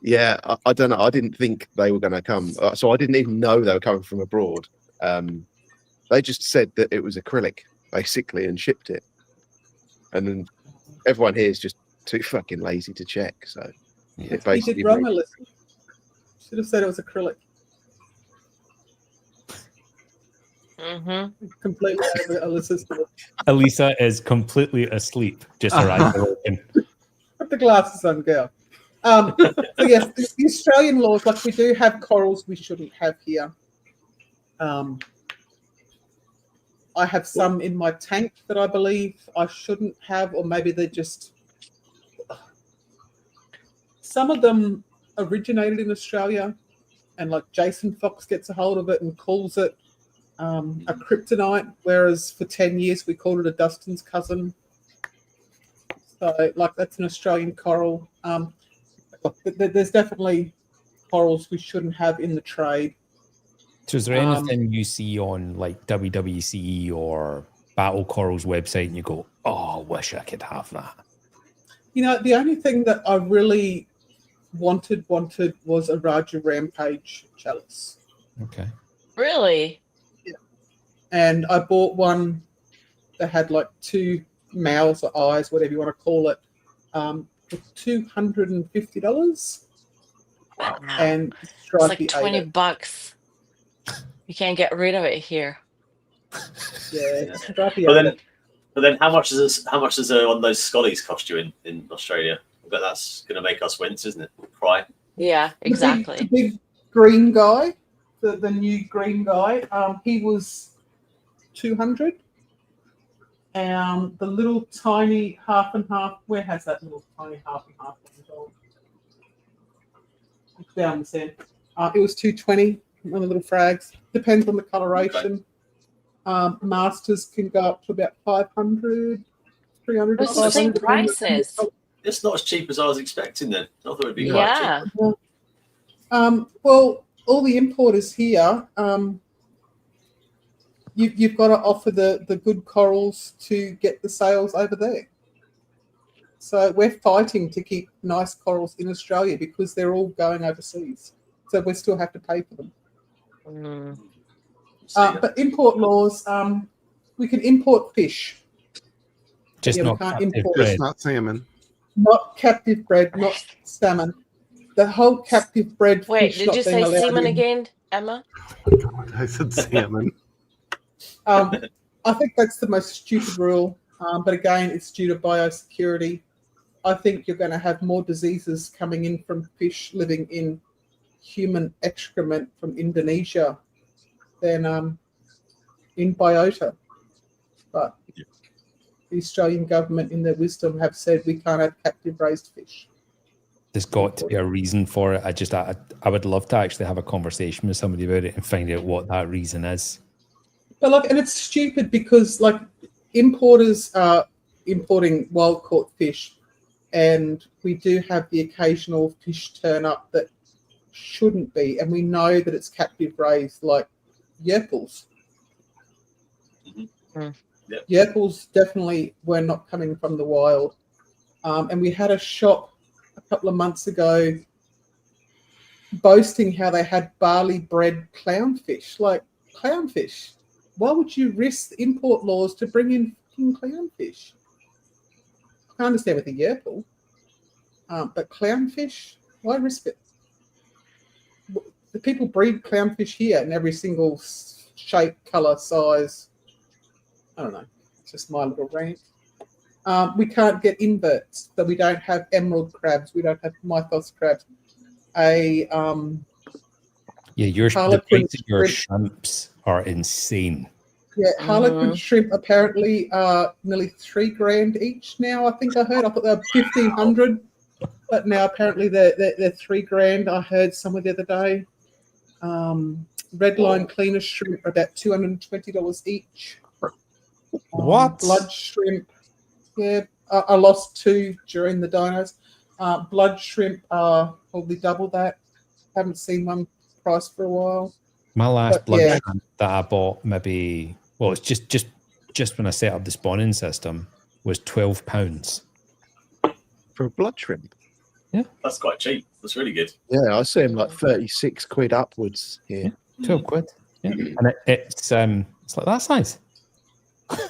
S7: Yeah, I don't know. I didn't think they were going to come, so I didn't even know they were coming from abroad. They just said that it was acrylic, basically, and shipped it. And then everyone here is just too fucking lazy to check. So it basically.
S1: You did wrong, Alyssa. Should have said it was acrylic. Completely over Alyssa's door.
S3: Elisa is completely asleep. Just her eyes are open.
S1: Put the glasses on, girl. So yes, the Australian laws, like we do have corals we shouldn't have here. I have some in my tank that I believe I shouldn't have, or maybe they're just. Some of them originated in Australia, and like Jason Fox gets a hold of it and calls it a kryptonite, whereas for 10 years we called it a Dustin's cousin. So, like, that's an Australian coral. There's definitely corals we shouldn't have in the trade.
S3: So is there anything you see on like WWC or Battle Coral's website and you go, oh, I wish I could have that?
S1: You know, the only thing that I really wanted was a Raja Rampage chalice.
S3: Okay.
S5: Really?
S1: Yeah. And I bought one that had like 2 mouths or eyes, whatever you want to call it, for $250.
S5: Wow.
S1: And
S5: It's
S1: Stripey
S5: like
S1: ate it.
S5: $20. You can't get rid of it here.
S1: Yeah, Stripey
S6: But
S1: ate
S6: then,
S1: it.
S6: but then, how much does one of those Scotties cost you in Australia? But that's going to make us wince, isn't it? Cry.
S5: Yeah, exactly.
S1: The big green guy, the new green guy, he was 200. The little tiny half and half. Where has that little tiny half and half gone? It's down the sand. It was 220 on the little frags. Depends on the coloration. Masters can go up to about 500, 300.
S5: It's the same prices.
S6: It's not as cheap as I was expecting. Then I thought it'd be
S5: Yeah.
S6: quite cheap.
S1: Well, all the importers here, you've got to offer the good corals to get the sales over there. So we're fighting to keep nice corals in Australia because they're all going overseas. So we still have to pay for them.
S5: Mm.
S1: But import laws, we can import fish.
S3: Just
S1: we
S3: not
S1: can't
S3: captive
S1: import
S3: bred.
S4: Just not salmon.
S1: not captive bred, not salmon. The whole captive bred
S5: Wait,
S1: fish
S5: did
S1: not
S5: you
S1: being
S5: say
S1: allowed
S5: semen
S1: in.
S5: again, Emma?
S4: I said salmon.
S1: I think that's the most stupid rule. But again, it's due to biosecurity. I think you're going to have more diseases coming in from fish living in human excrement from Indonesia than in biota. But the Australian government, in their wisdom, have said we can't have captive raised fish.
S3: There's got to be a reason for it. I would love to actually have a conversation with somebody about it and find out what that reason is.
S1: But like, and it's stupid because like importers are importing wild caught fish, and we do have the occasional fish turn up that shouldn't be, and we know that it's captive raised, like yerples.
S5: Mm.
S6: Yep.
S1: Yerples definitely were not coming from the wild. And we had a shop a couple of months ago boasting how they had barley bred clownfish. Like, clownfish? Why would you risk import laws to bring in fucking clownfish? I can understand with the yerple, but clownfish, why risk it? The people breed clownfish here in every single shape, colour, size. I don't know. It's just my little rant. We can't get inverts, so we don't have emerald crabs. We don't have mythos crabs.
S3: Your
S1: Harlequin
S3: shrimps are insane.
S1: Yeah, Harlequin shrimp apparently are nearly $3,000 each now. I think I heard. I thought they were 1,500, but now apparently they're $3,000. I heard somewhere the other day. Redline cleaner shrimp are about $220 each.
S3: What?
S1: Blood shrimp? Yeah, I lost 2 during the dinos. Blood shrimp are probably double that. Haven't seen one price for a while.
S3: My last
S1: But,
S3: blood
S1: yeah.
S3: shrimp that I bought, maybe, well, it's just when I set up the spawning system, was £12.
S7: For a blood shrimp.
S6: That's quite cheap. That's really good.
S7: Yeah, I see him like 36 quid upwards here.
S3: 12 quid. Yeah. And it's like that size.
S1: But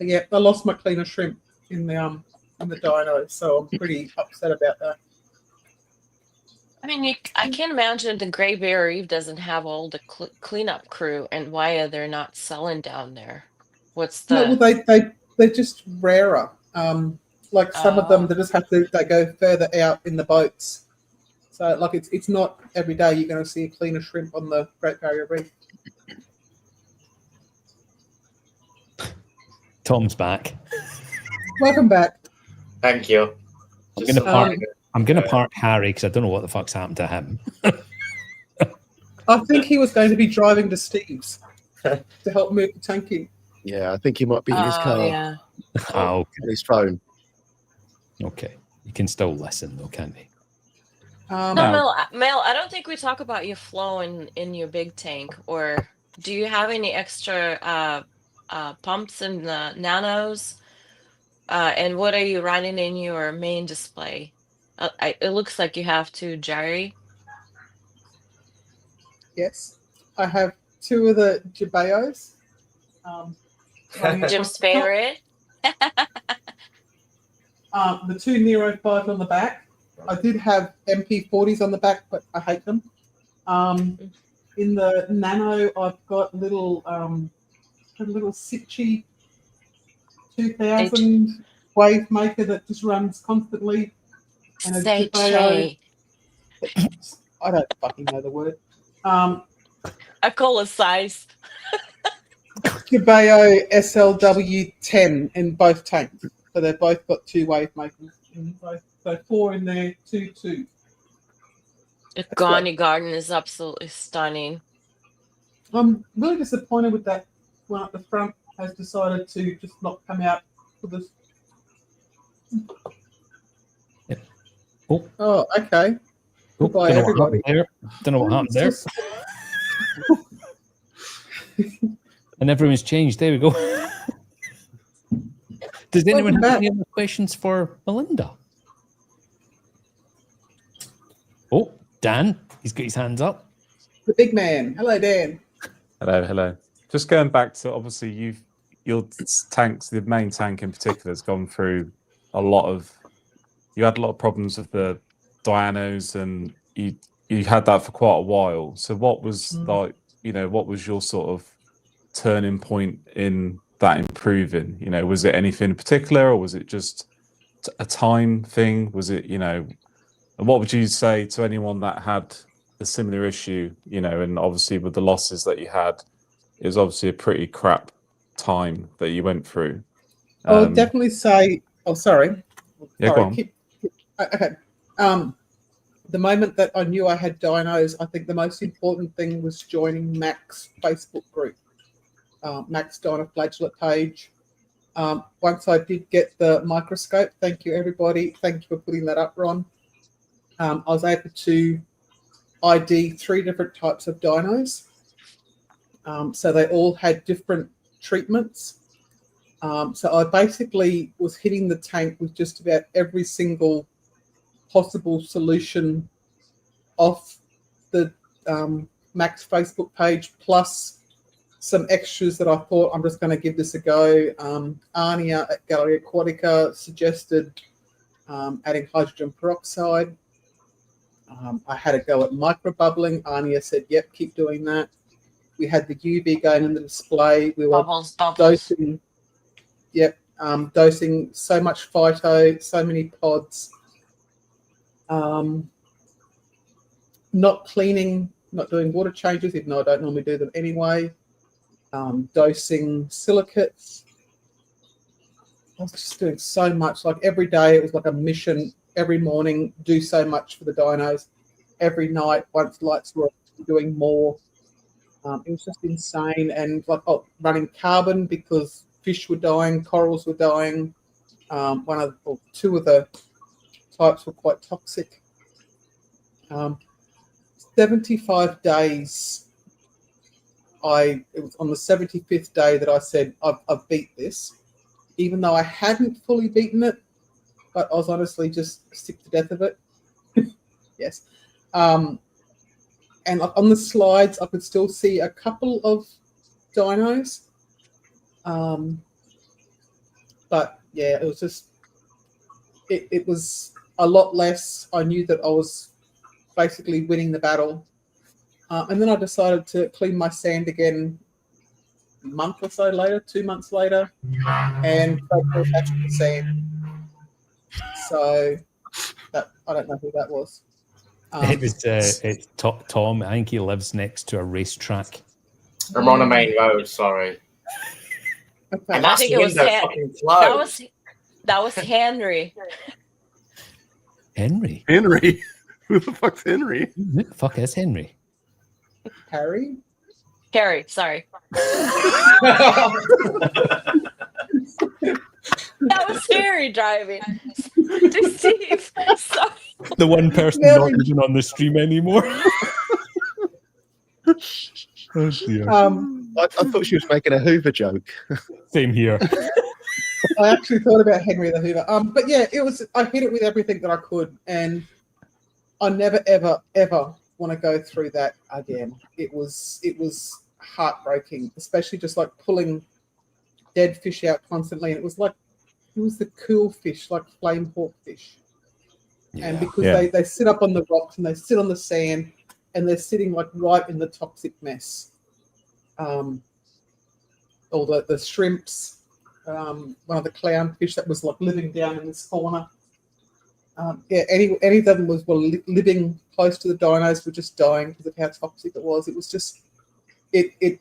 S1: yeah, I lost my cleaner shrimp in the dino, so I'm pretty upset about that.
S5: I mean, I can't imagine the Great Barrier Reef doesn't have all the cleanup crew, and why are they not selling down there? What's the?
S1: No, well, they're just rarer. Like some of them, they go further out in the boats. So like it's not every day you're going to see a cleaner shrimp on the Great Barrier Reef.
S3: Tom's back.
S1: Welcome back.
S8: Thank you.
S3: I'm
S8: Just
S3: gonna
S8: some-
S3: park. I'm gonna park Harry because I don't know what the fuck's happened to him.
S1: I think he was going to be driving to Steve's to help move the tank in.
S7: Yeah, I think he might be in his
S5: Oh,
S7: car
S5: yeah.
S3: Oh,
S7: on his phone.
S3: okay. You can still listen though, can't you?
S5: No, Mel, I don't think we talk about your flow in your big tank. Or do you have any extra pumps and nanos? And what are you running in your main display? It looks like you have two, Jerry.
S1: Yes. I have 2 of the Jabayos.
S5: Jim's favorite.
S1: The 2 Nero 5s on the back. I did have MP40s on the back, but I hate them. In the Nano, I've got little Sitchi 2000 wave maker that just runs constantly. And a
S5: Say
S1: Jabayo. I don't fucking know the word.
S5: I call it size.
S1: Jabayo SLW10 in both tanks. So they've both got 2 wave makers. In both. So 4 in there, 2.
S5: The Gani Garden is absolutely stunning.
S1: I'm really disappointed with that one at the front has decided to just not come out for this. Oh, okay. Goodbye, everybody.
S3: Don't know what happened there. And everyone's changed. There we go. Does anyone have any other questions for Melinda? Oh, Dan, he's got his hands up.
S1: The big man. Hello, Dan.
S10: Hello. Just going back to obviously your tanks, the main tank in particular, has gone through a lot of. You had a lot of problems with the Dianos, and you had that for quite a while. So what was what was your sort of turning point in that improving? Was it anything in particular, or was it just a time thing? Was it, and what would you say to anyone that had a similar issue, and obviously with the losses that you had, it was obviously a pretty crap time that you went through.
S1: I would definitely say, sorry.
S10: Yeah, go on.
S1: Okay. The moment that I knew I had dinos, I think the most important thing was joining Mac's Facebook group, Mac's Dinoflagellate page. Once I did get the microscope, thank you, everybody. Thank you for putting that up, Ron. I was able to ID 3 different types of dinos. So they all had different treatments. So I basically was hitting the tank with just about every single possible solution off the Mac's Facebook page, plus some extras that I thought I'm just going to give this a go. Arnia at Gallery Aquatica suggested adding hydrogen peroxide. I had a go at microbubbling. Arnia said, yep, keep doing that. We had the UV going in the display. We were dosing. Yep, dosing so much phyto, so many pods. Not cleaning, not doing water changes, even though I don't normally do them anyway. Dosing silicates. I was just doing so much. Like every day, it was like a mission. Every morning, do so much for the dinos. Every night, once lights were doing more. It was just insane. And like running carbon because fish were dying, corals were dying. 2 of the types were quite toxic. 75 days. It was on the 75th day that I said, I've beat this, even though I hadn't fully beaten it, but I was honestly just sick to death of it. Yes. And on the slides, I could still see a couple of dinos. But yeah, it was just, it was a lot less. I knew that I was basically winning the battle. And then I decided to clean my sand again a month or so later, 2 months later, and go back to the sand. So that, I don't know who that was.
S3: It's Tom. I think he lives next to a racetrack.
S8: I'm on a main road, sorry.
S1: Okay.
S8: And
S5: I
S8: that's
S5: think
S8: the
S5: it was
S8: window fucking closed.
S5: that was Henry.
S3: Henry.
S4: Henry. Who the fuck's Henry?
S3: Who the fuck is Henry?
S1: Harry.
S5: Carrie, sorry. That was Harry driving. To Steve. Sorry.
S3: The one person
S1: Yeah,
S3: not even on the stream anymore. Oh dear.
S7: I thought she was making a Hoover joke.
S3: Same here.
S1: I actually thought about Henry the Hoover. But yeah, it was. I hit it with everything that I could, and I never, ever, ever want to go through that again. It was heartbreaking, especially just like pulling dead fish out constantly. And it was the cool fish, like flame hawk fish. And because they sit up on the rocks and they sit on the sand and they're sitting like right in the toxic mess. All the shrimps, one of the clownfish that was like living down in this corner. Any of them were living close to the dinos were just dying because of how toxic it was. It was just, it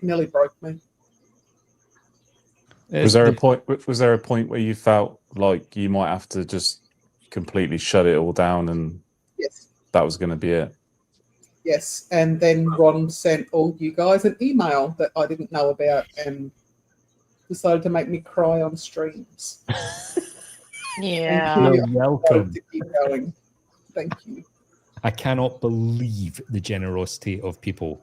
S1: nearly broke me.
S10: Was there a point where you felt like you might have to just completely shut it all down, and
S1: Yes.
S10: that was going to be it?
S1: Yes, and then Ron sent all you guys an email that I didn't know about and decided to make me cry on streams.
S5: Yeah.
S1: Thank you.
S3: You're welcome.
S1: To keep going. Thank you.
S3: I cannot believe the generosity of people.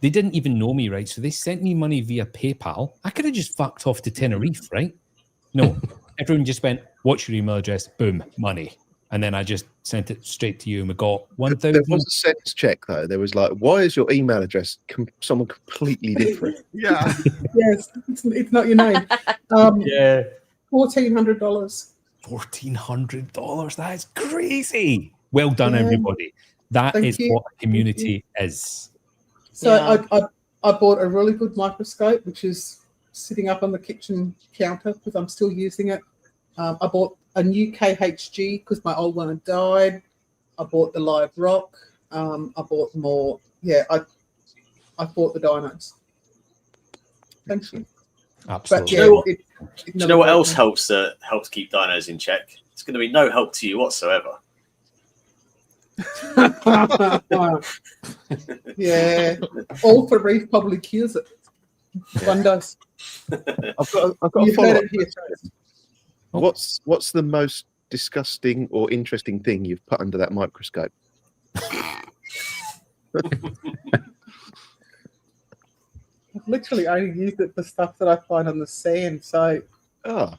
S3: They didn't even know me, right? So they sent me money via PayPal. I could have just fucked off to Tenerife, right? No, everyone just went, what's your email address? Boom, money. And then I just sent it straight to you and we got 1,000.
S7: There was a sense check, though. There was like, why is your email address someone completely different?
S4: Yeah.
S1: Yes, it's not your name.
S3: Yeah.
S1: $1,400.
S3: $1,400. That is crazy. Well done,
S1: Yeah.
S3: everybody. That
S1: Thank
S3: is
S1: you.
S3: what a community is.
S1: So
S5: Yeah.
S1: I bought a really good microscope, which is sitting up on the kitchen counter because I'm still using it. I bought a new KHG because my old one had died. I bought the live rock. I bought more. Yeah, I bought the dinos. Thank you.
S3: Absolutely.
S1: But yeah,
S6: Do you know what-
S1: it
S6: Do you know what
S1: never
S6: else
S1: broke me.
S6: helps keep dinos in check? It's going to be no help to you whatsoever.
S1: Yeah, all for Reef probably cures it. One does.
S7: I've got a
S1: You've
S7: follow
S1: heard
S7: up.
S1: it here first.
S7: What's the most disgusting or interesting thing you've put under that microscope?
S1: I've literally only used it for stuff that I find on the sand. So
S7: Oh,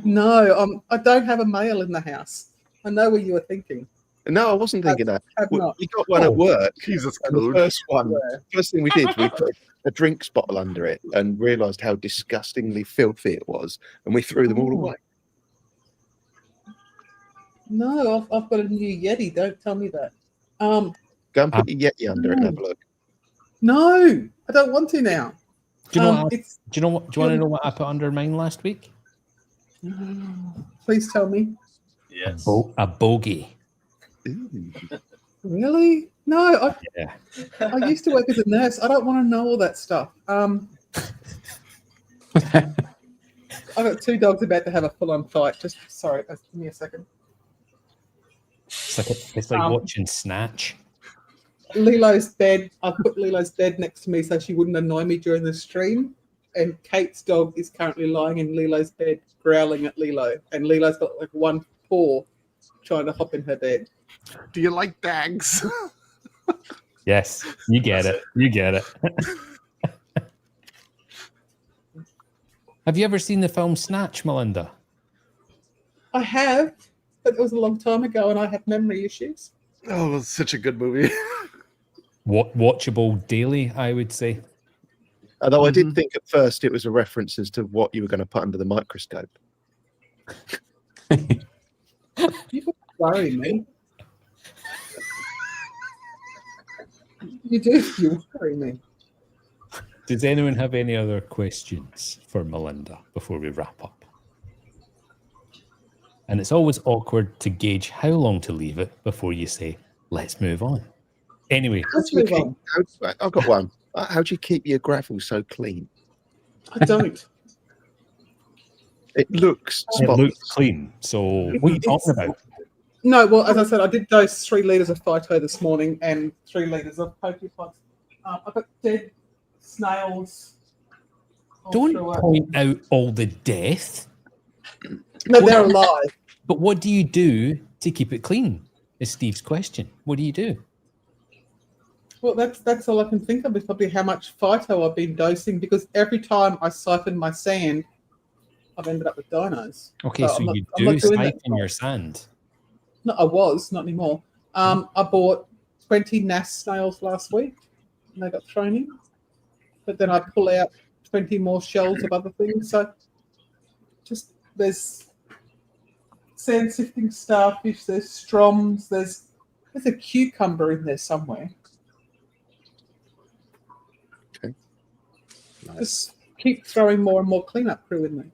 S1: no, I don't have a male in the house. I know what you were thinking.
S7: no, I wasn't thinking that.
S1: Have not.
S7: We got one at work.
S4: Jesus
S7: And the
S4: code.
S7: first one,
S1: Yeah.
S7: first thing we did, we put a drinks bottle under it and realised how disgustingly filthy it was, and we threw them all
S1: Oh.
S7: away.
S1: No, I've got a new Yeti. Don't tell me that.
S7: Go and put your Yeti under it and have a look.
S1: No, I don't want to now.
S3: Do you know what?
S1: It's.
S3: Do you want to know what I put under mine last week?
S1: Please tell me.
S6: Yes.
S3: A bogey.
S7: Ooh.
S1: Really? No,
S3: Yeah.
S1: I used to work as a nurse. I don't want to know all that stuff. I've got two dogs about to have a full-on fight. Just sorry, give me a second.
S3: It's like watching Snatch.
S1: Lilo's bed. I put Lilo's bed next to me so she wouldn't annoy me during the stream. And Kate's dog is currently lying in Lilo's bed, growling at Lilo. And Lilo's got like one paw trying to hop in her bed.
S4: Do you like dags?
S3: Yes, you get it. You get it. Have you ever seen the film Snatch, Melinda?
S1: I have, but it was a long time ago, and I have memory issues.
S4: Oh, it's such a good movie.
S3: Watchable daily, I would say.
S7: Although I did think at first it was a reference as to what you were going to put under the microscope.
S1: You worry me. You do. You worry me.
S3: Does anyone have any other questions for Melinda before we wrap up? And it's always awkward to gauge how long to leave it before you say, let's move on. Anyway,
S1: Let's move on.
S7: I've got one. How do you keep your gravel so clean?
S1: I don't.
S7: It looks
S3: It
S7: spotless.
S3: looks clean. So what are you talking about?
S1: No, well, as I said, I did dose 3 litres of phyto this morning and 3 litres of pokepods. I've got dead snails. all
S3: Don't
S1: through it.
S3: point out all the death.
S1: No, they're alive.
S3: But what do you do to keep it clean? Is Steve's question. What do you do?
S1: Well, that's all I can think of is probably how much phyto I've been dosing, because every time I siphon my sand, I've ended up with dinos.
S3: Okay, so
S1: I'm not
S3: you
S1: doing
S3: do
S1: that.
S3: siphon your sand.
S1: No, I was, not anymore. I bought 20 NAS snails last week, and they got thrown in. But then I pull out 20 more shells of other things. So just there's sand sifting starfish, there's stroms, there's a cucumber in there somewhere.
S7: Okay. Nice.
S1: Just keep throwing more and more cleanup crew in there.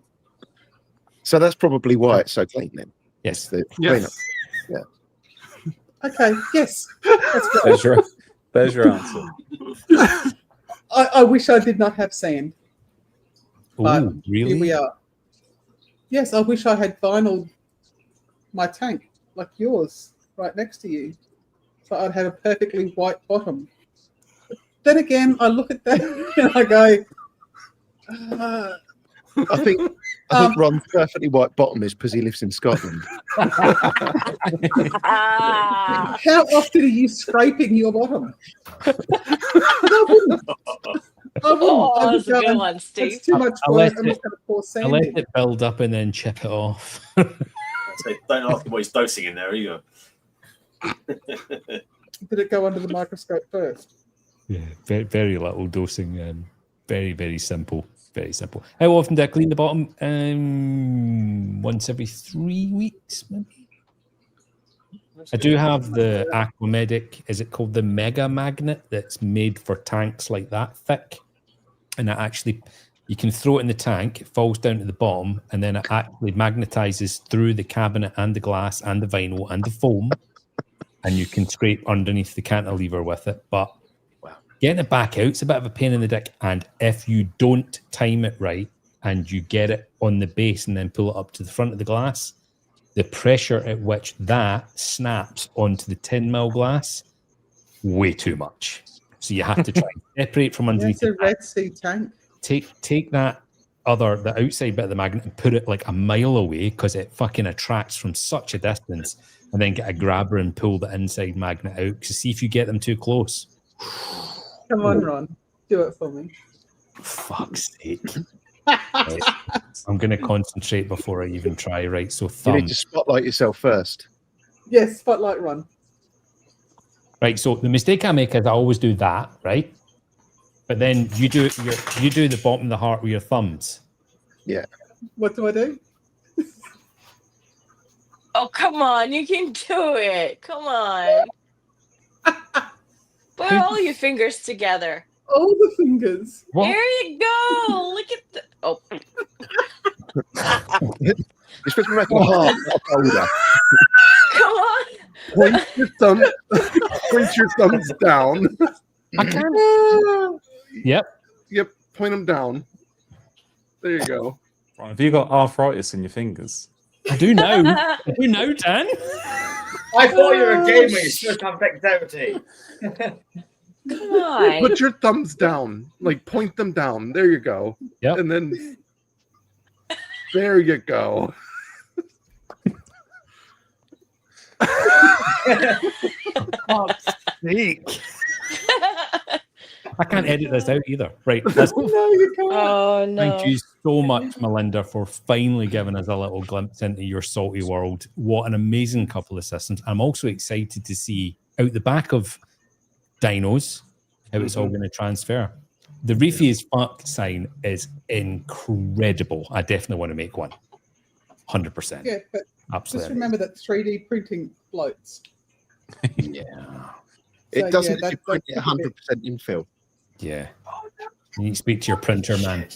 S7: So that's probably why it's so clean then.
S3: Yes.
S7: The
S4: Yes.
S7: cleanup. Yeah.
S1: Okay, yes. That's right.
S10: There's your answer.
S1: I wish I did not have sand. But
S3: Ooh,
S1: here
S3: really?
S1: we are. Yes, I wish I had vinyl my tank like yours right next to you. So I'd have a perfectly white bottom. But then again, I look at that and I go,
S7: I think Ron's perfectly white bottom is because he lives in Scotland.
S1: how often are you scraping your bottom? I wouldn't.
S5: Oh,
S1: I would
S5: that's a
S1: go,
S5: good one, Steve.
S1: It's too much
S3: I'll
S1: work.
S3: let
S1: I'm just going to pour
S3: I
S1: sand
S3: let
S1: in.
S3: it build up and then chip it off.
S6: So don't ask him what he's dosing in there either.
S1: Did it go under the microscope first?
S3: Yeah, very, very little dosing. Very, very simple. Very simple. How often do I clean the bottom? Once every 3 weeks, maybe. I do have the Aquamedic. Is it called the Mega Magnet? That's made for tanks like that thick, and it actually you can throw it in the tank. It falls down to the bottom, and then it actually magnetizes through the cabinet and the glass and the vinyl and the foam, and you can scrape underneath the cantilever with it. But getting it back out, it's a bit of a pain in the dick. And if you don't time it right and you get it on the base and then pull it up to the front of the glass, the pressure at which that snaps onto the 10 ml glass, way too much. So you have to try and separate from underneath
S1: It's a
S3: the
S1: Red Sea tank.
S3: Take that the outside bit of the magnet and put it like a mile away because it fucking attracts from such a distance, and then get a grabber and pull the inside magnet out. Because see if you get them too close.
S1: Come on, Ron. Do it for me.
S3: Fuck's sake. Right. I'm going to concentrate before I even try. Right, so thumb.
S7: You need to spotlight yourself first.
S1: Yes, spotlight Ron.
S3: Right, so the mistake I make is I always do that, right? But then you do the bottom of the heart with your thumbs.
S7: Yeah.
S1: What do I do?
S5: Oh, come on. You can do it. Come on. Put all your fingers together.
S1: All the fingers.
S3: What?
S5: There you go. Look at the. Oh.
S7: You're supposed to be making a heart, not a boulder.
S5: Come on.
S4: Point your thumbs down.
S3: I can't. Yep.
S4: Yep, point them down. There you go.
S10: Right, have you got arthritis in your fingers?
S3: I do now. I do now, Dan.
S11: I thought you were a gamer. You're supposed to have dexterity.
S5: Come on.
S4: Put your thumbs down. Like, point them down. There you go.
S3: Yep.
S4: And then there you go.
S3: Sake. I can't edit this out either. Right. Listen,
S1: No, you can't.
S5: Oh, no.
S3: thank you so much, Melinda, for finally giving us a little glimpse into your salty world. What an amazing couple of systems. I'm also excited to see out the back of dinos how it's all going to transfer. The Reefy is fuck sign is incredible. I definitely want to make one. 100%.
S1: Yeah, but
S3: Absolutely.
S1: just remember that 3D printing floats.
S3: Yeah.
S7: It
S1: So,
S7: doesn't
S1: yeah,
S7: if you print it 100% infill.
S3: Yeah. You need to speak to your printer, man.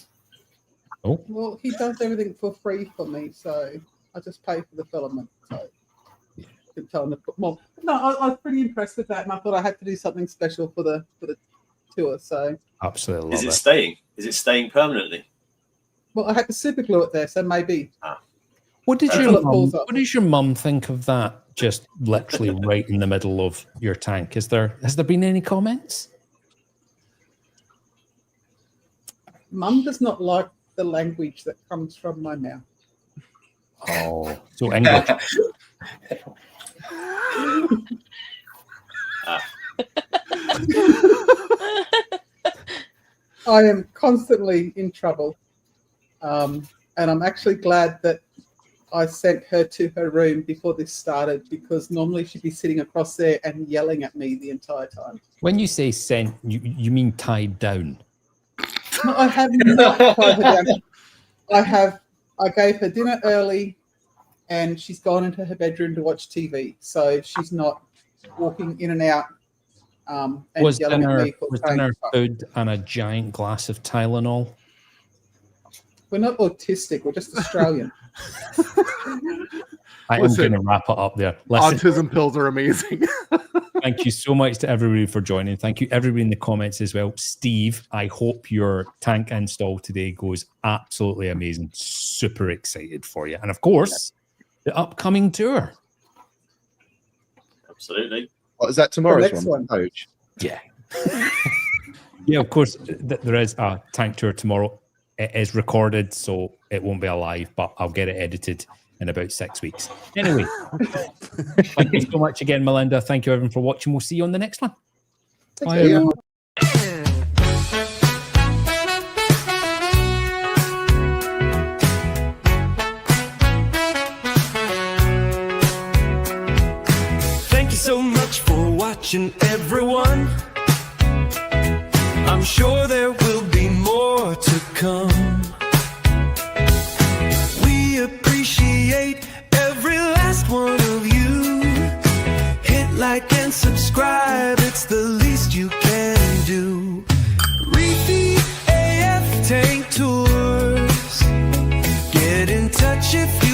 S3: Oh,
S1: Well, he does everything for free for me, so I just pay for the filament. So I can tell him to put more. No, I was pretty impressed with that, and I thought I had to do something special for the tour. So
S3: absolutely
S6: Is
S3: love
S6: it
S3: it.
S6: staying? Is it staying permanently?
S1: Well, I had to super glue it there, so maybe.
S3: What did
S1: Until it falls off.
S3: what does your mum think of that? Just literally right in the middle of your tank. Has there been any comments?
S1: Mum does not like the language that comes from my mouth.
S3: Oh, so English.
S1: I am constantly in trouble. And I'm actually glad that I sent her to her room before this started, because normally she'd be sitting across there and yelling at me the entire time.
S3: When you say sent, you mean tied down?
S1: No, I have not tied her down. I gave her dinner early and she's gone into her bedroom to watch TV. So she's not walking in and out and yelling at me.
S3: Was dinner food and a giant glass of Tylenol?
S1: We're not autistic, we're just Australian.
S3: I am going to wrap it up there. Listen,
S4: autism pills are amazing.
S3: thank you so much to everybody for joining. Thank you, everybody in the comments as well. Steve, I hope your tank install today goes absolutely amazing. Super excited for you. And of course, the upcoming tour.
S6: Absolutely.
S7: What is that tomorrow's one? Coach?
S3: Yeah. Yeah, of course, there is a tank tour tomorrow. It is recorded, so it won't be alive, but I'll get it edited in about 6 weeks. Anyway, thank you so much again, Melinda. Thank you, everyone, for watching. We'll see you on the next one. Bye, everyone.
S2: Thank you so much for watching, everyone. I'm sure there will be more to come. We appreciate every last one of you. Hit like and subscribe, it's the least you can do. Reefy AF Tank Tours. Get in touch if you